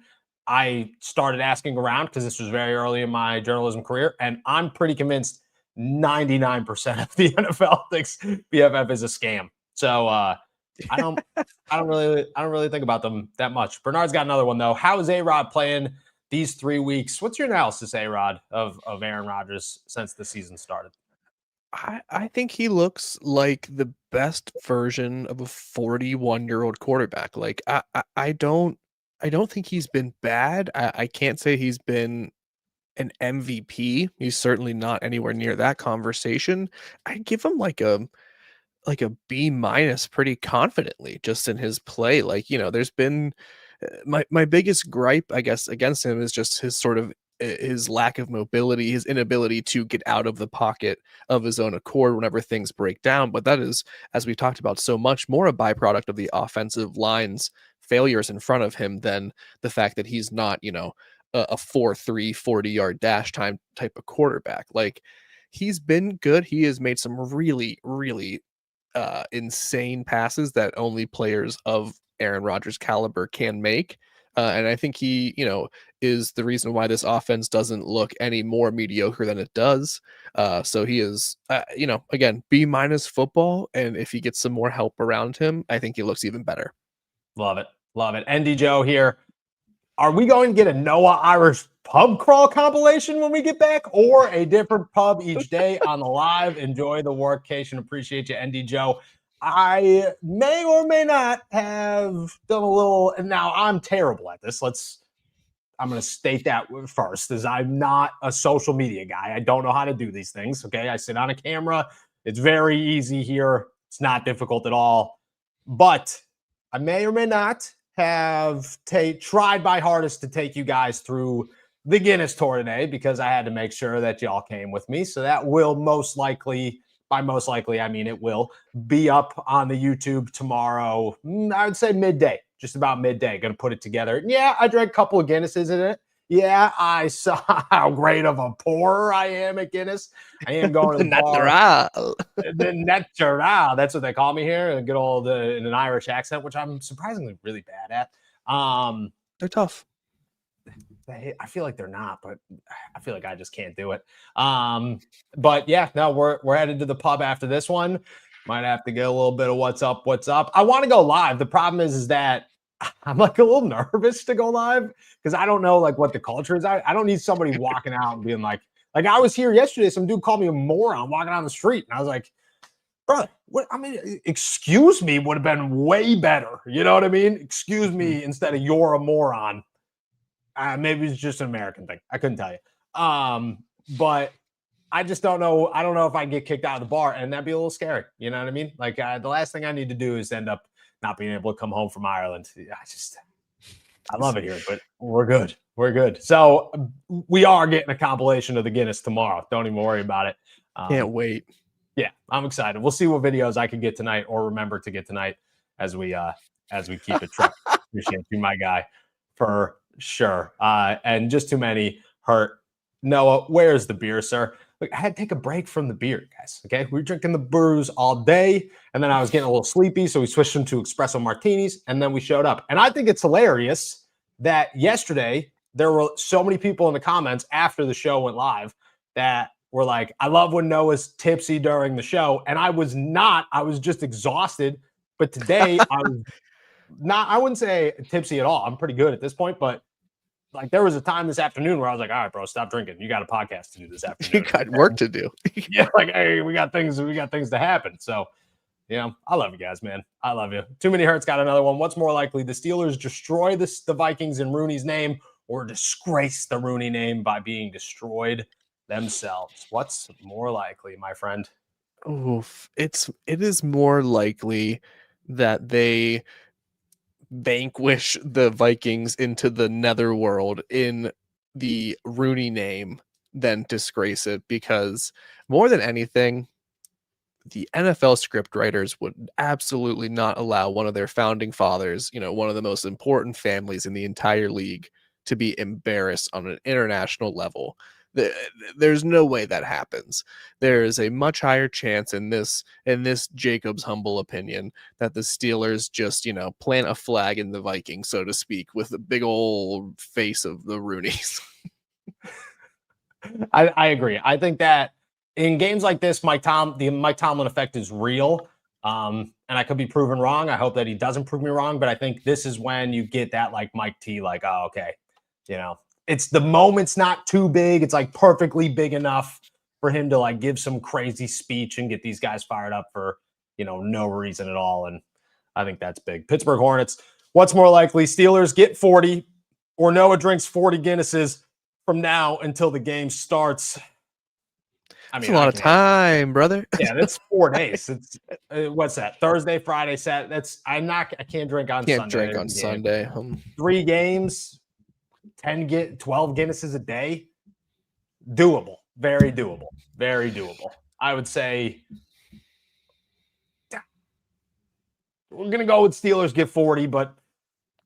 I started asking around because this was very early in my journalism career. And I'm pretty convinced 99% of the NFL thinks PFF is a scam. So I don't really think about them that much. Bernard's got another one though. How is A-Rod playing these 3 weeks? What's your analysis, A-Rod, of Aaron Rodgers since the season started? I think he looks like the best version of a 41-year-old quarterback. Like I don't think he's been bad. I can't say he's been an MVP. He's certainly not anywhere near that conversation. I'd give him like a B minus pretty confidently just in his play. Like, there's been my biggest gripe, I guess, against him is just his sort of his lack of mobility, his inability to get out of the pocket of his own accord whenever things break down. But that is, as we talked about so much, more a byproduct of the offensive line's failures in front of him than the fact that he's not, a 4.3 40-yard dash time type of quarterback. Like, he's been good. He has made some really, really insane passes that only players of Aaron Rodgers' caliber can make. And I think he, is the reason why this offense doesn't look any more mediocre than it does. So he is, again, B- football. And if he gets some more help around him, I think he looks even better. Love it. Love it. ND Joe here. Are we going to get a Noah Irish pub crawl compilation when we get back, or a different pub each day on the live? Enjoy the workcation. Appreciate you, ND Joe. I may or may not have done a little, and now I'm terrible at this. I'm going to state that first, as I'm not a social media guy. I don't know how to do these things. Okay. I sit on a camera. It's very easy here. It's not difficult at all. But I may or may not have tried my hardest to take you guys through the Guinness tour today, because I had to make sure that y'all came with me. So that will most likely, by most likely, I mean it will be up on the YouTube tomorrow. I would say midday, just about midday. Going to put it together. Yeah, I drank a couple of Guinnesses in it. Yeah, I saw how great of a pourer I am at Guinness. I am going to the bar. The natural. That's what they call me here. A good old in an Irish accent, which I'm surprisingly really bad at. They're tough. I feel like they're not, but I feel like I just can't do it. But yeah, no, we're headed to the pub after this one. Might have to get a little bit of what's up. I want to go live. The problem is that I'm like a little nervous to go live, because I don't know like what the culture is. I don't need somebody walking out and being like I was here yesterday. Some dude called me a moron walking down the street, and I was like, bro, what? I mean, excuse me would have been way better. You know what I mean? Excuse me instead of you're a moron. Maybe it's just an American thing. I couldn't tell you. But I just don't know. I don't know if I get kicked out of the bar, and that'd be a little scary. You know what I mean? Like the last thing I need to do is end up not being able to come home from Ireland. I love it here, but we're good. We're good. So we are getting a compilation of the Guinness tomorrow. Don't even worry about it. Can't wait. Yeah, I'm excited. We'll see what videos I can get tonight, or remember to get tonight, as we keep it track. Appreciate you, my guy, for sure. And just too many hurt. Noah, where's the beer, sir? Look, I had to take a break from the beer, guys. Okay, we were drinking the brews all day, and then I was getting a little sleepy, so we switched them to espresso martinis, and then we showed up. And I think it's hilarious that yesterday there were so many people in the comments after the show went live that were like, "I love when Noah's tipsy during the show," and I was not. I was just exhausted. But today I was not. I wouldn't say tipsy at all. I'm pretty good at this point, but like there was a time this afternoon where I was like, all right, bro, stop drinking. You got a podcast to do this afternoon. You got work to do. Yeah, like, hey, we got things to happen. So, I love you guys, man. I love you. Too Many Hurts got another one. What's more likely, the Steelers destroy the Vikings in Rooney's name, or disgrace the Rooney name by being destroyed themselves? What's more likely, my friend? Oof. It is more likely that they vanquish the Vikings into the netherworld in the Rooney name than disgrace it, because more than anything, the NFL script writers would absolutely not allow one of their founding fathers, one of the most important families in the entire league, to be embarrassed on an international level. There's no way that happens. There is a much higher chance in this Jacob's humble opinion that the Steelers just, plant a flag in the Vikings, so to speak, with the big old face of the Rooneys. I agree. I think that in games like this, the Mike Tomlin effect is real. And I could be proven wrong. I hope that he doesn't prove me wrong, but I think this is when you get that like Mike T, like, oh, okay, it's the moment's not too big. It's like perfectly big enough for him to like give some crazy speech and get these guys fired up for, no reason at all. And I think that's big. Pittsburgh Hornets. What's more likely, Steelers get 40 or Noah drinks 40 Guinnesses from now until the game starts? I mean, that's a lot of time, brother. Yeah, that's 4 days. It's what's that? Thursday, Friday, Saturday. I can't drink on Sunday. Can't drink on Sunday. 3 games. 12 Guinnesses a day, doable, very doable, very doable. I would say we're gonna go with Steelers get 40, but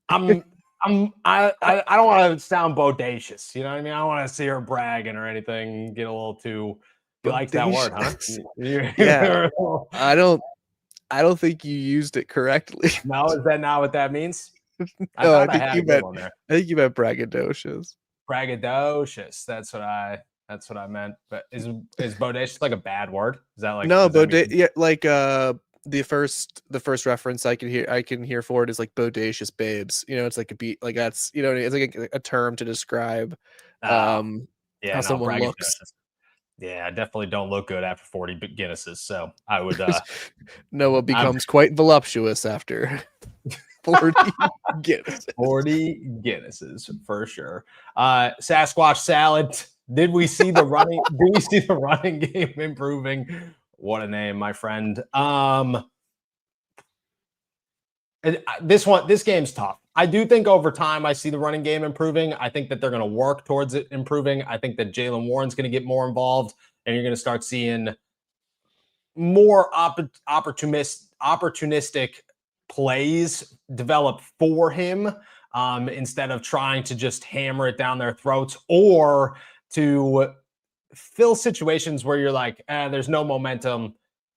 I don't want to sound bodacious. You know what I mean? I don't want to see her bragging or anything. Get a little too. You like that word, huh? Yeah. I don't think you used it correctly. No, is that not what that means? No, I think you meant braggadocious. Braggadocious. That's what I meant. But is bodacious like a bad word? Is that like No, does that mean- yeah, like the first reference I can hear for it is like bodacious babes. It's like a beat, like that's it's like a term to describe Oh, yeah, how no, someone looks. braggadocious. Yeah, I definitely don't look good after 40 Guinnesses. So I would Noah becomes quite voluptuous after 40 Guinnesses. 40 Guinnesses for sure. Sasquatch salad. Did we see the running? Did we see the running game improving? What a name, my friend. This game's tough. I do think over time I see the running game improving. I think that they're going to work towards it improving. I think that Jalen Warren's going to get more involved, and you're going to start seeing more opportunistic plays develop for him instead of trying to just hammer it down their throats or to fill situations where you're like, there's no momentum.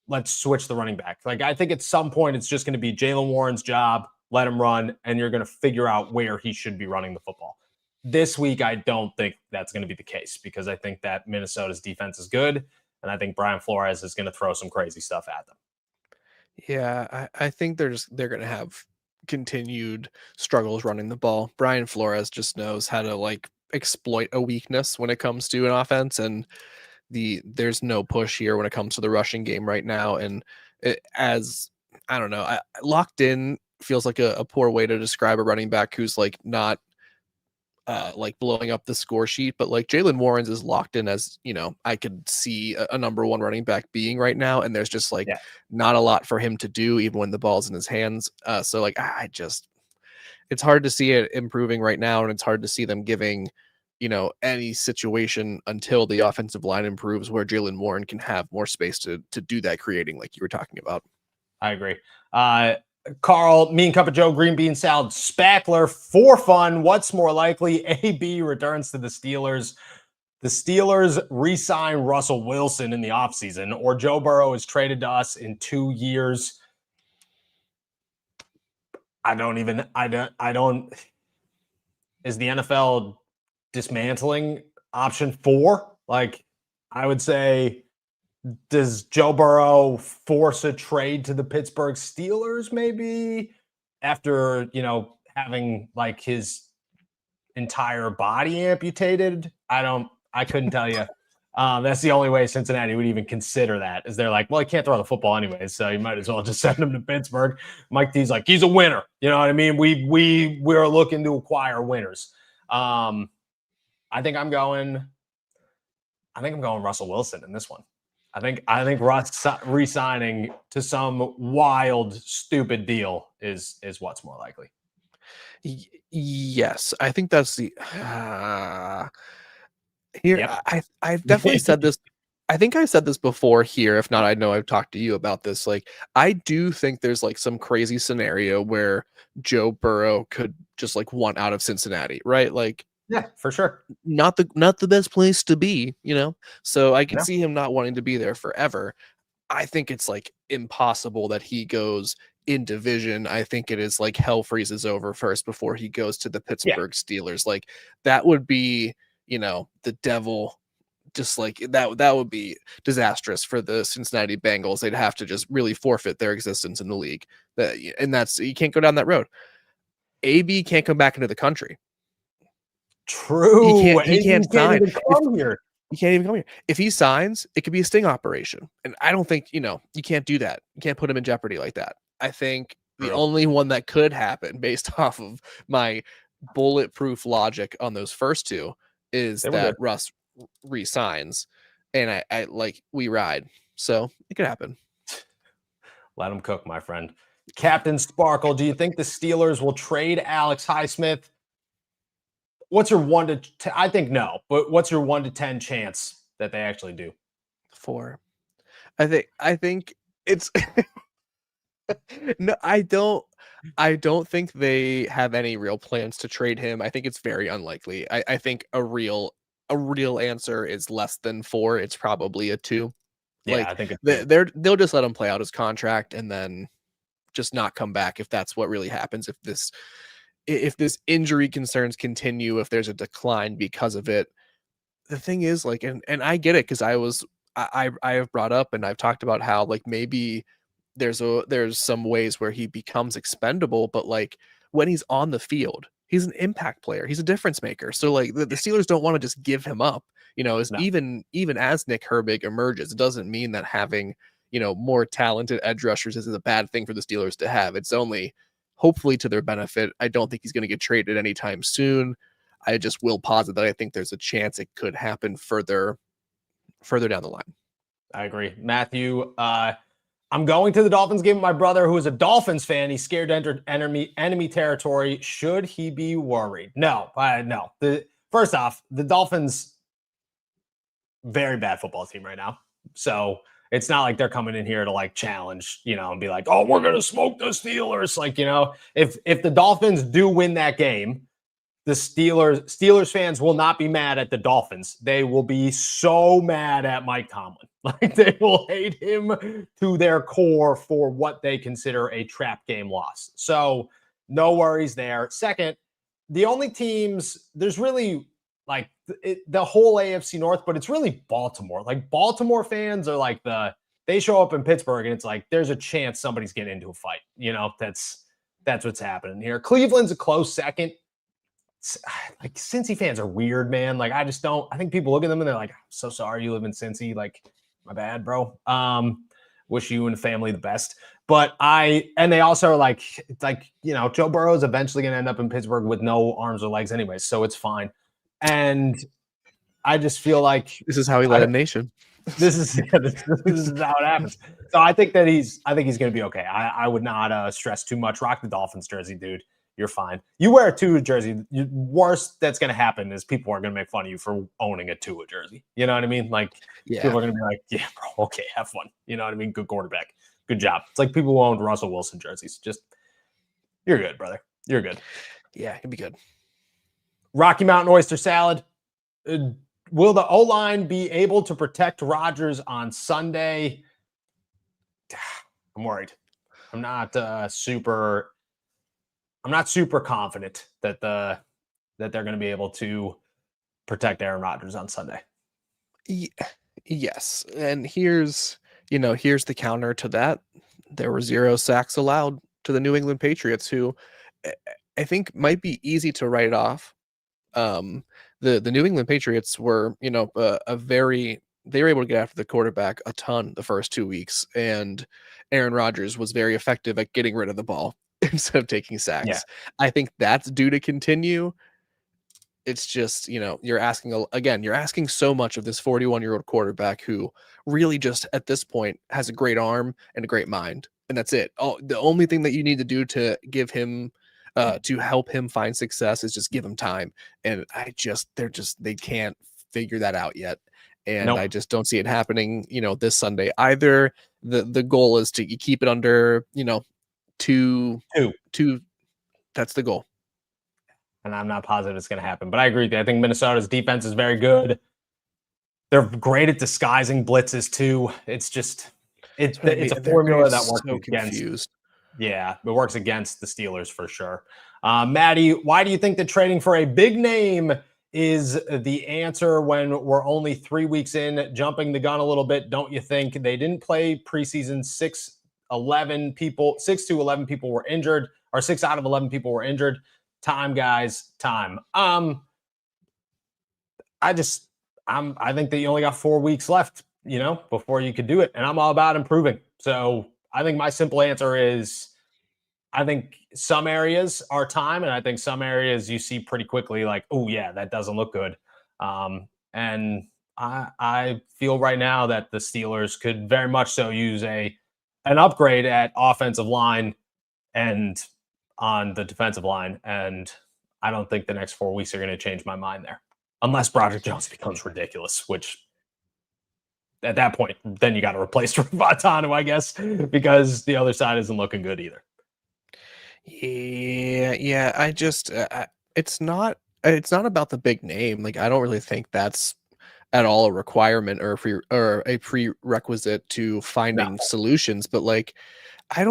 Let's switch the running back. Like, I think at some point it's just going to be Jalen Warren's job. Let him run, and you're going to figure out where he should be running the football. This week, I don't think that's going to be the case because I think that Minnesota's defense is good, and I think Brian Flores is going to throw some crazy stuff at them. Yeah, I think they're going to have continued struggles running the ball. Brian Flores just knows how to like exploit a weakness when it comes to an offense, and there's no push here when it comes to the rushing game right now. And I don't know, locked in feels like a poor way to describe a running back who's like not like blowing up the score sheet, but like Jalen Warren's is locked in as I could see a number one running back being right now, and there's just like not a lot for him to do even when the ball's in his hands. So like it's hard to see it improving right now, and it's hard to see them giving any situation until the offensive line improves where Jalen Warren can have more space to do that creating like you were talking about. I agree. Carl, Mean Cup of Joe, Green Bean Salad, Spackler, for fun. What's more likely? AB returns to the Steelers. The Steelers re-sign Russell Wilson in the offseason, or Joe Burrow is traded to us in 2 years. I don't. Is the NFL dismantling option 4? Like, I would say, does Joe Burrow force a trade to the Pittsburgh Steelers maybe after, having like his entire body amputated? I couldn't tell you. That's the only way Cincinnati would even consider that, is they're like, well, he can't throw the football anyways, so you might as well just send him to Pittsburgh. Mike T's like, he's a winner. You know what I mean? We're looking to acquire winners. I think I'm going Russell Wilson in this one. I think Russ re-signing to some wild, stupid deal is what's more likely. Yes, I think that's the here. Yep. I've definitely said this. I think I said this before here. If not, I know I've talked to you about this. Like, I do think there's like some crazy scenario where Joe Burrow could just like want out of Cincinnati, right? Like, yeah, for sure. Not the best place to be, So I can see him not wanting to be there forever. I think it's like impossible that he goes in division. I think it is like hell freezes over first before he goes to the Pittsburgh Steelers. Like, that would be, the devil. Just like that would be disastrous for the Cincinnati Bengals. They'd have to just really forfeit their existence in the league. And that's, you can't go down that road. AB can't come back into the country. True. He can't sign. Even come here. He can't even come here. If he signs, it could be a sting operation. And I don't think, you can't do that. You can't put him in jeopardy like that. I think the only one that could happen based off of my bulletproof logic on those first two is that Russ resigns, and I like we ride. So it could happen. Let him cook, my friend. Captain Sparkle, do you think the Steelers will trade Alex Highsmith? What's your 1 to 10? I think no, but what's your 1 to 10 chance that they actually do? 4. I think it's no, I don't think they have any real plans to trade him. I think it's very unlikely. I think a real answer is less than 4. It's probably a 2. Yeah, like, I think they'll just let him play out his contract and then just not come back if that's what really happens. If this if this injury concerns continue, if there's a decline because of it. The thing is, like, and I get it, because I have brought up and I've talked about how, like, maybe there's some ways where he becomes expendable, but like when he's on the field, he's an impact player. He's a difference maker. So like the Steelers don't want to just give him up. As No. even as Nick Herbig emerges, it doesn't mean that having, more talented edge rushers is a bad thing for the Steelers to have. It's only hopefully to their benefit. I don't think he's going to get traded anytime soon. I just will posit that I think there's a chance it could happen further down the line. I agree. Matthew, I'm going to the Dolphins game with my brother, who is a Dolphins fan. He's scared to enter enemy territory. Should he be worried? No. First off, the Dolphins, very bad football team right now. So it's not like they're coming in here to like challenge, and be like, oh, we're going to smoke the Steelers. Like, if the Dolphins do win that game, the Steelers fans will not be mad at the Dolphins. They will be so mad at Mike Tomlin. Like, they will hate him to their core for what they consider a trap game loss. So no worries there. Second, the only teams, there's really like the whole AFC North, but it's really Baltimore. Like, Baltimore fans are like they show up in Pittsburgh and it's like there's a chance somebody's getting into a fight. That's what's happening here. Cleveland's a close second. Like, Cincy fans are weird, man. Like, I think people look at them and they're like, I'm so sorry you live in Cincy. Like, my bad, bro. Wish you and the family the best. But they also are like, Joe Burrow is eventually going to end up in Pittsburgh with no arms or legs anyway. So it's fine. And I just feel like this is how he led a nation. This is how it happens. So I think he's going to be okay. I would not stress too much. Rock the Dolphins jersey, dude. You're fine. You wear a Tua jersey. Worst that's going to happen is people are going to make fun of you for owning a Tua jersey. You know what I mean? Like, people are going to be like, yeah, bro, okay, have fun. You know what I mean? Good quarterback. Good job. It's like people who owned Russell Wilson jerseys. Just, you're good, brother. You're good. Yeah, he'll be good. Rocky Mountain oyster salad. Will the O-line be able to protect Rodgers on Sunday? I'm worried. I'm not super confident that they're going to be able to protect Aaron Rodgers on Sunday. Yes, and here's the counter to that. There were 0 sacks allowed to the New England Patriots, who I think might be easy to write off. The New England Patriots were, they were able to get after the quarterback a ton the first 2 weeks, and Aaron Rodgers was very effective at getting rid of the ball instead of taking sacks. Yeah. I think that's due to continue. It's just, you're asking so much of this 41-year-old quarterback who really just at this point has a great arm and a great mind. And that's it. The only thing that you need to do to give him, to help him find success is just give him time. And they can't figure that out yet. And Nope. I just don't see it happening, this Sunday either. The goal is to keep it under, two. That's the goal. And I'm not positive it's going to happen, but I agree with you. I think Minnesota's defense is very good. They're great at disguising blitzes too. It's a formula that works against. Yeah, it works against the Steelers for sure. Maddie, why do you think that trading for a big name is the answer when we're only 3 weeks in? Jumping the gun a little bit, don't you think? They didn't play preseason. 6 to 11 people were injured, or 6 out of 11 people were injured. Time, guys, time. I think that you only got 4 weeks left, before you could do it. And I'm all about improving. So I think my simple answer is, I think some areas are time, and I think some areas you see pretty quickly like, oh yeah, that doesn't look good. And I feel right now that the Steelers could very much so use an upgrade at offensive line and on the defensive line. And I don't think the next 4 weeks are going to change my mind there, unless Broderick Jones becomes ridiculous, which at that point, then you got to replace Vatanu, I guess, because the other side isn't looking good either. Yeah. I just, it's not about the big name. Like, I don't really think that's at all a requirement or a prerequisite to finding solutions. But like, I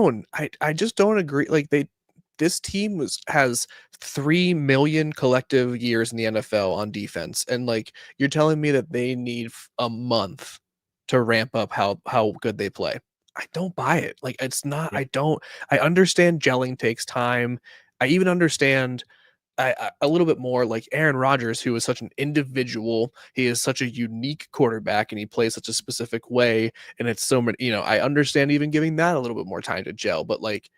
just don't agree. Like, they this team has 3 million collective years in the NFL on defense, and like you're telling me that they need a month to ramp up how good they play. I don't buy it. Like it's not. Yep. I understand gelling takes time. I even understand a little bit more like Aaron Rodgers, who is such an individual. He is such a unique quarterback and he plays such a specific way. And it's so many, I understand even giving that a little bit more time to gel. But like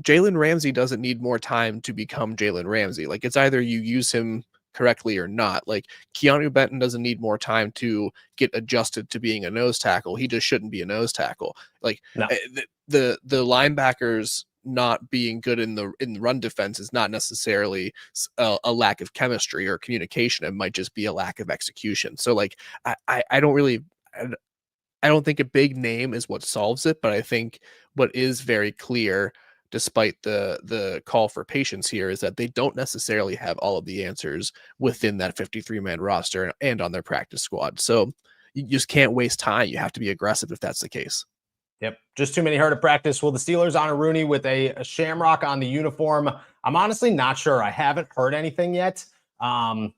Jalen Ramsey doesn't need more time to become Jalen Ramsey. Like it's either you use him correctly or not. Like Keanu Benton doesn't need more time to get adjusted to being a nose tackle. He just shouldn't be a nose tackle. Like No. the linebackers not being good in the run defense is not necessarily a lack of chemistry or communication. It might just be a lack of execution. So like I don't think a big name is what solves it, but I think what is very clear, despite the call for patience here, is that they don't necessarily have all of the answers within that 53-man roster and on their practice squad. So you just can't waste time. You have to be aggressive if that's the case. Yep. Just too many hurt at practice. Will the Steelers honor Rooney with a shamrock on the uniform? I'm honestly not sure. I haven't heard anything yet. I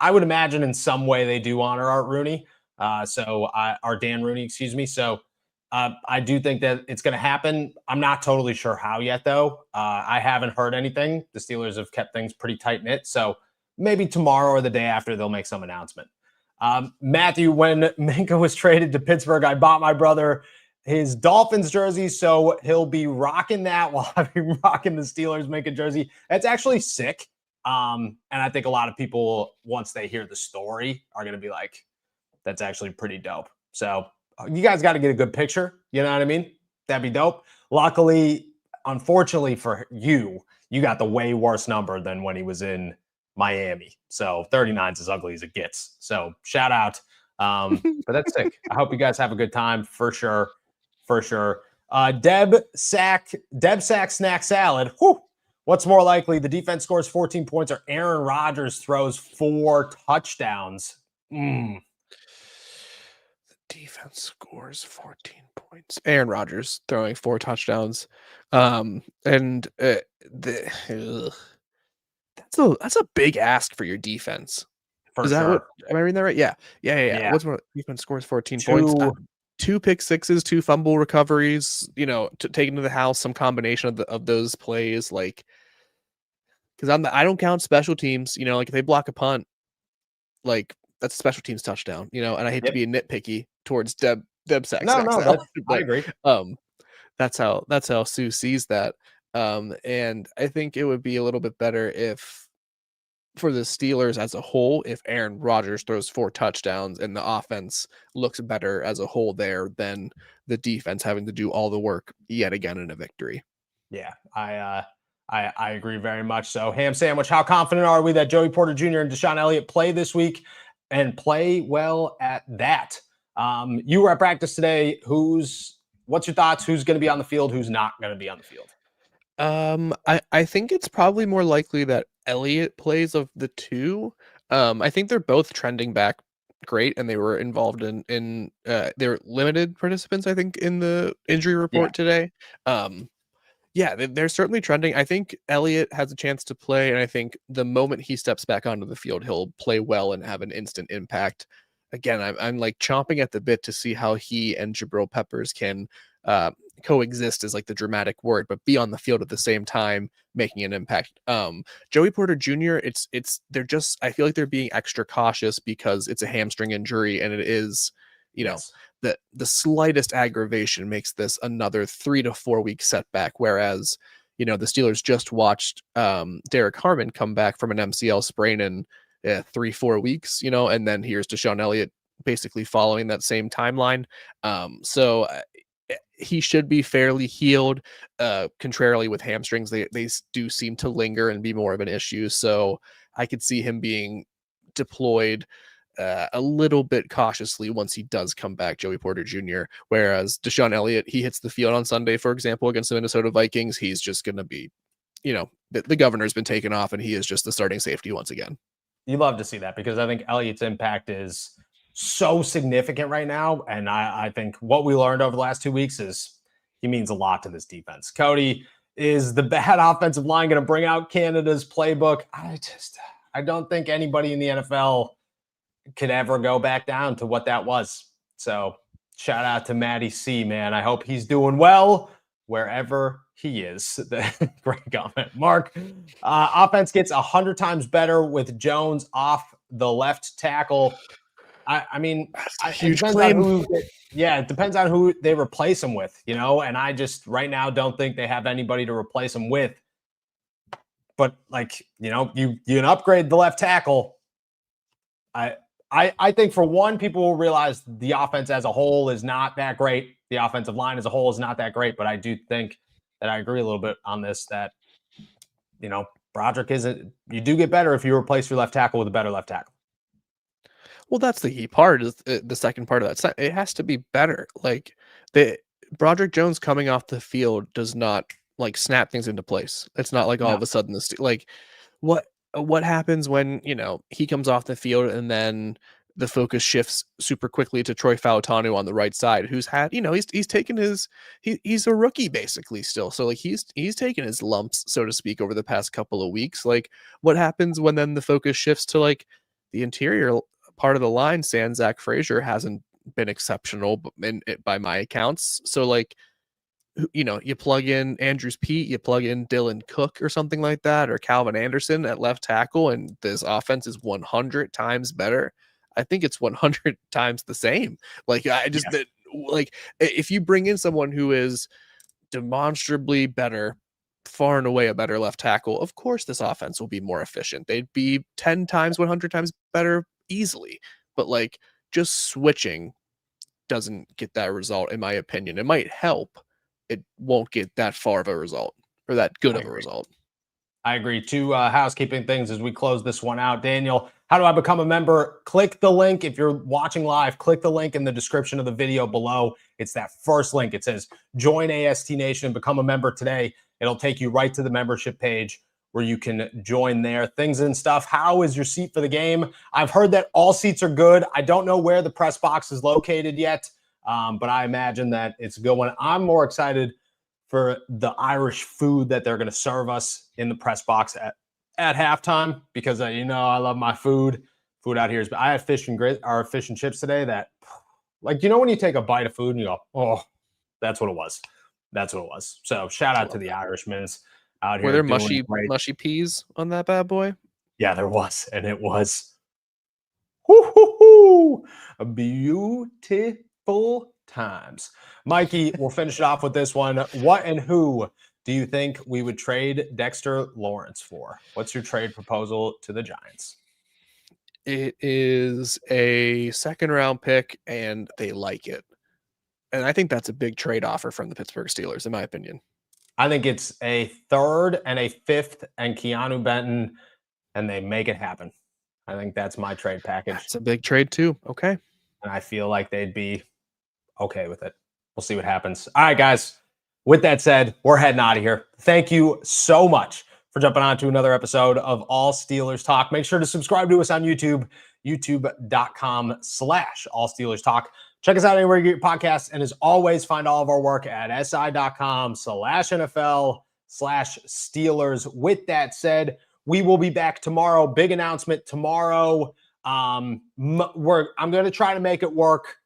would imagine in some way they do honor Art Rooney. Or Dan Rooney, excuse me. So I do think that it's going to happen. I'm not totally sure how yet, though. I haven't heard anything. The Steelers have kept things pretty tight-knit. So maybe tomorrow or the day after they'll make some announcement. Matthew, when Minkah was traded to Pittsburgh, I bought my brother his Dolphins jersey, so he'll be rocking that while I've been rocking the Steelers Minkah jersey. That's actually sick. And I think a lot of people, once they hear the story, are going to be like, that's actually pretty dope. So you guys got to get a good picture. You know what I mean? That'd be dope. Luckily, unfortunately for you, you got the way worse number than when he was in Miami. So 39 is as ugly as it gets. So shout out. But that's sick. I hope you guys have a good time for sure. For sure. Deb Sack Snack Salad. Whew. What's more likely? The defense scores 14 points or Aaron Rodgers throws 4 touchdowns? The defense scores 14 points. Aaron Rodgers throwing 4 touchdowns. That's a big ask for your defense. For Is that sure. what? Am I reading that right? Yeah. What's more? Defense scores 14 points. 2 pick sixes, 2 fumble recoveries. Taken to the house. Some combination of those plays, like because I don't count special teams. Like if they block a punt, like that's a special teams touchdown. And I hate to be nitpicky towards Deb Sack. No, I agree. That's how Sue sees that. And I think it would be a little bit better if, for the Steelers as a whole, if Aaron Rodgers throws 4 touchdowns and the offense looks better as a whole there than the defense having to do all the work yet again in a victory. Yeah, I agree very much so. Ham Sandwich, how confident are we that Joey Porter Jr. and Deshaun Elliott play this week and play well at that? You were at practice today. What's your thoughts? Who's going to be on the field? Who's not going to be on the field? I think it's probably more likely that Elliott plays of the two. I think they're both trending back great, and they were involved in they're limited participants, I think, in the injury report today. They're certainly trending. I think Elliott has a chance to play, and I think the moment he steps back onto the field, he'll play well and have an instant impact. Again, I'm like chomping at the bit to see how he and Jabril Peppers can coexist is like the dramatic word, but be on the field at the same time making an impact. Joey Porter Jr., I feel like they're being extra cautious because it's a hamstring injury, and it is, the slightest aggravation makes this another 3 to 4 week setback. Whereas, the Steelers just watched Derek Harmon come back from an MCL sprain in 3-4 weeks, and then here's Deshaun Elliott basically following that same timeline. So he should be fairly healed. Contrarily with hamstrings, they do seem to linger and be more of an issue. So I could see him being deployed a little bit cautiously once he does come back, Joey Porter Jr. Whereas Deshaun Elliott, he hits the field on Sunday, for example, against the Minnesota Vikings. He's just going to be, the governor's been taken off, and he is just the starting safety once again. You love to see that because I think Elliott's impact is so significant right now. And I think what we learned over the last 2 weeks is he means a lot to this defense. Cody, Is the bad offensive line going to bring out Canada's playbook? I don't think anybody in the NFL could ever go back down to what that was. So shout out to Matty C, man. I hope he's doing well wherever he is. Great comment. Mark, offense gets 100 times better with Jones off the left tackle. I mean, huge claim. It depends on who they replace him with, you know, and I just right now don't think they have anybody to replace him with. But like, you know, you can upgrade the left tackle. I think for one, people will realize the offense as a whole is not that great. The offensive line as a whole is not that great, but I do think that I agree a little bit on this, that, you know, Broderick you do get better if you replace your left tackle with a better left tackle. Well, that's the key part, is the second part of that. It has to be better. Like, Broderick Jones coming off the field does not like snap things into place. It's not like all of a sudden what happens when, you know, he comes off the field and then the focus shifts super quickly to Troy Fautanu on the right side, who's had, you know, he's taken he's a rookie basically still. So like he's taken his lumps, so to speak, over the past couple of weeks. Like, what happens when then the focus shifts to like the interior part of the line? Zach Frazier hasn't been exceptional by my accounts. So like, you know, you plug in Andrews Pete, you plug in Dylan Cook or something like that, or Calvin Anderson at left tackle, and this offense is 100 times better. I think it's 100 times the same. Like, like, if you bring in someone who is demonstrably better, far and away a better left tackle, of course this offense will be more efficient. They'd be 10 times, 100 times better easily. But like, just switching doesn't get that result, in my opinion. It might help. It won't get that far of a result, or that good of a result. I agree. Two housekeeping things as we close this one out. Daniel, how do I become a member? Click the link. If you're watching live, click the link in the description of the video below. It's that first link. It says join AST Nation and become a member today. It'll take you right to the membership page where you can join there. Things and stuff. How is your seat for the game? I've heard that all seats are good. I don't know where the press box is located yet, but I imagine that it's a good one. I'm more excited for the Irish food that they're going to serve us in the press box at halftime, because you know, I love my food. Food out here is, I had fish and chips today that, like, you know, when you take a bite of food and you go, oh, that's what it was. That's what it was. So shout out to the Irishmen out here. Were there mushy peas on that bad boy? Yeah, there was. And it was a beautiful times. Mikey, we'll finish it off with this one. What and who do you think we would trade Dexter Lawrence for? What's your trade proposal to the Giants? It is a second-round pick, and they like it. And I think that's a big trade offer from the Pittsburgh Steelers, in my opinion. I think it's a third and a fifth and Keanu Benton, and they make it happen. I think that's my trade package. It's a big trade too. Okay. And I feel like they'd be okay with it. We'll see what happens. All right, guys. With that said, we're heading out of here. Thank you so much for jumping on to another episode of All Steelers Talk. Make sure to subscribe to us on YouTube, youtube.com/All Steelers Talk. Check us out anywhere you get your podcasts. And as always, find all of our work at si.com/NFL/Steelers. With that said, we will be back tomorrow. Big announcement tomorrow. I'm going to try to make it work,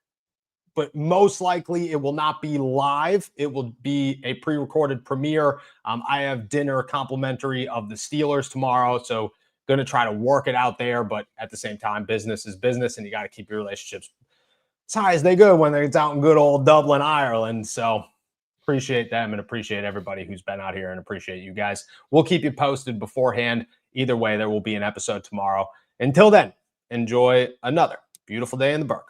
but most likely it will not be live. It will be a pre-recorded premiere. I have dinner complimentary of the Steelers tomorrow, so going to try to work it out there. But at the same time, business is business, and you got to keep your relationships as high as they go when they're out in good old Dublin, Ireland. So appreciate them and appreciate everybody who's been out here, and appreciate you guys. We'll keep you posted beforehand. Either way, there will be an episode tomorrow. Until then, enjoy another beautiful day in the Burg.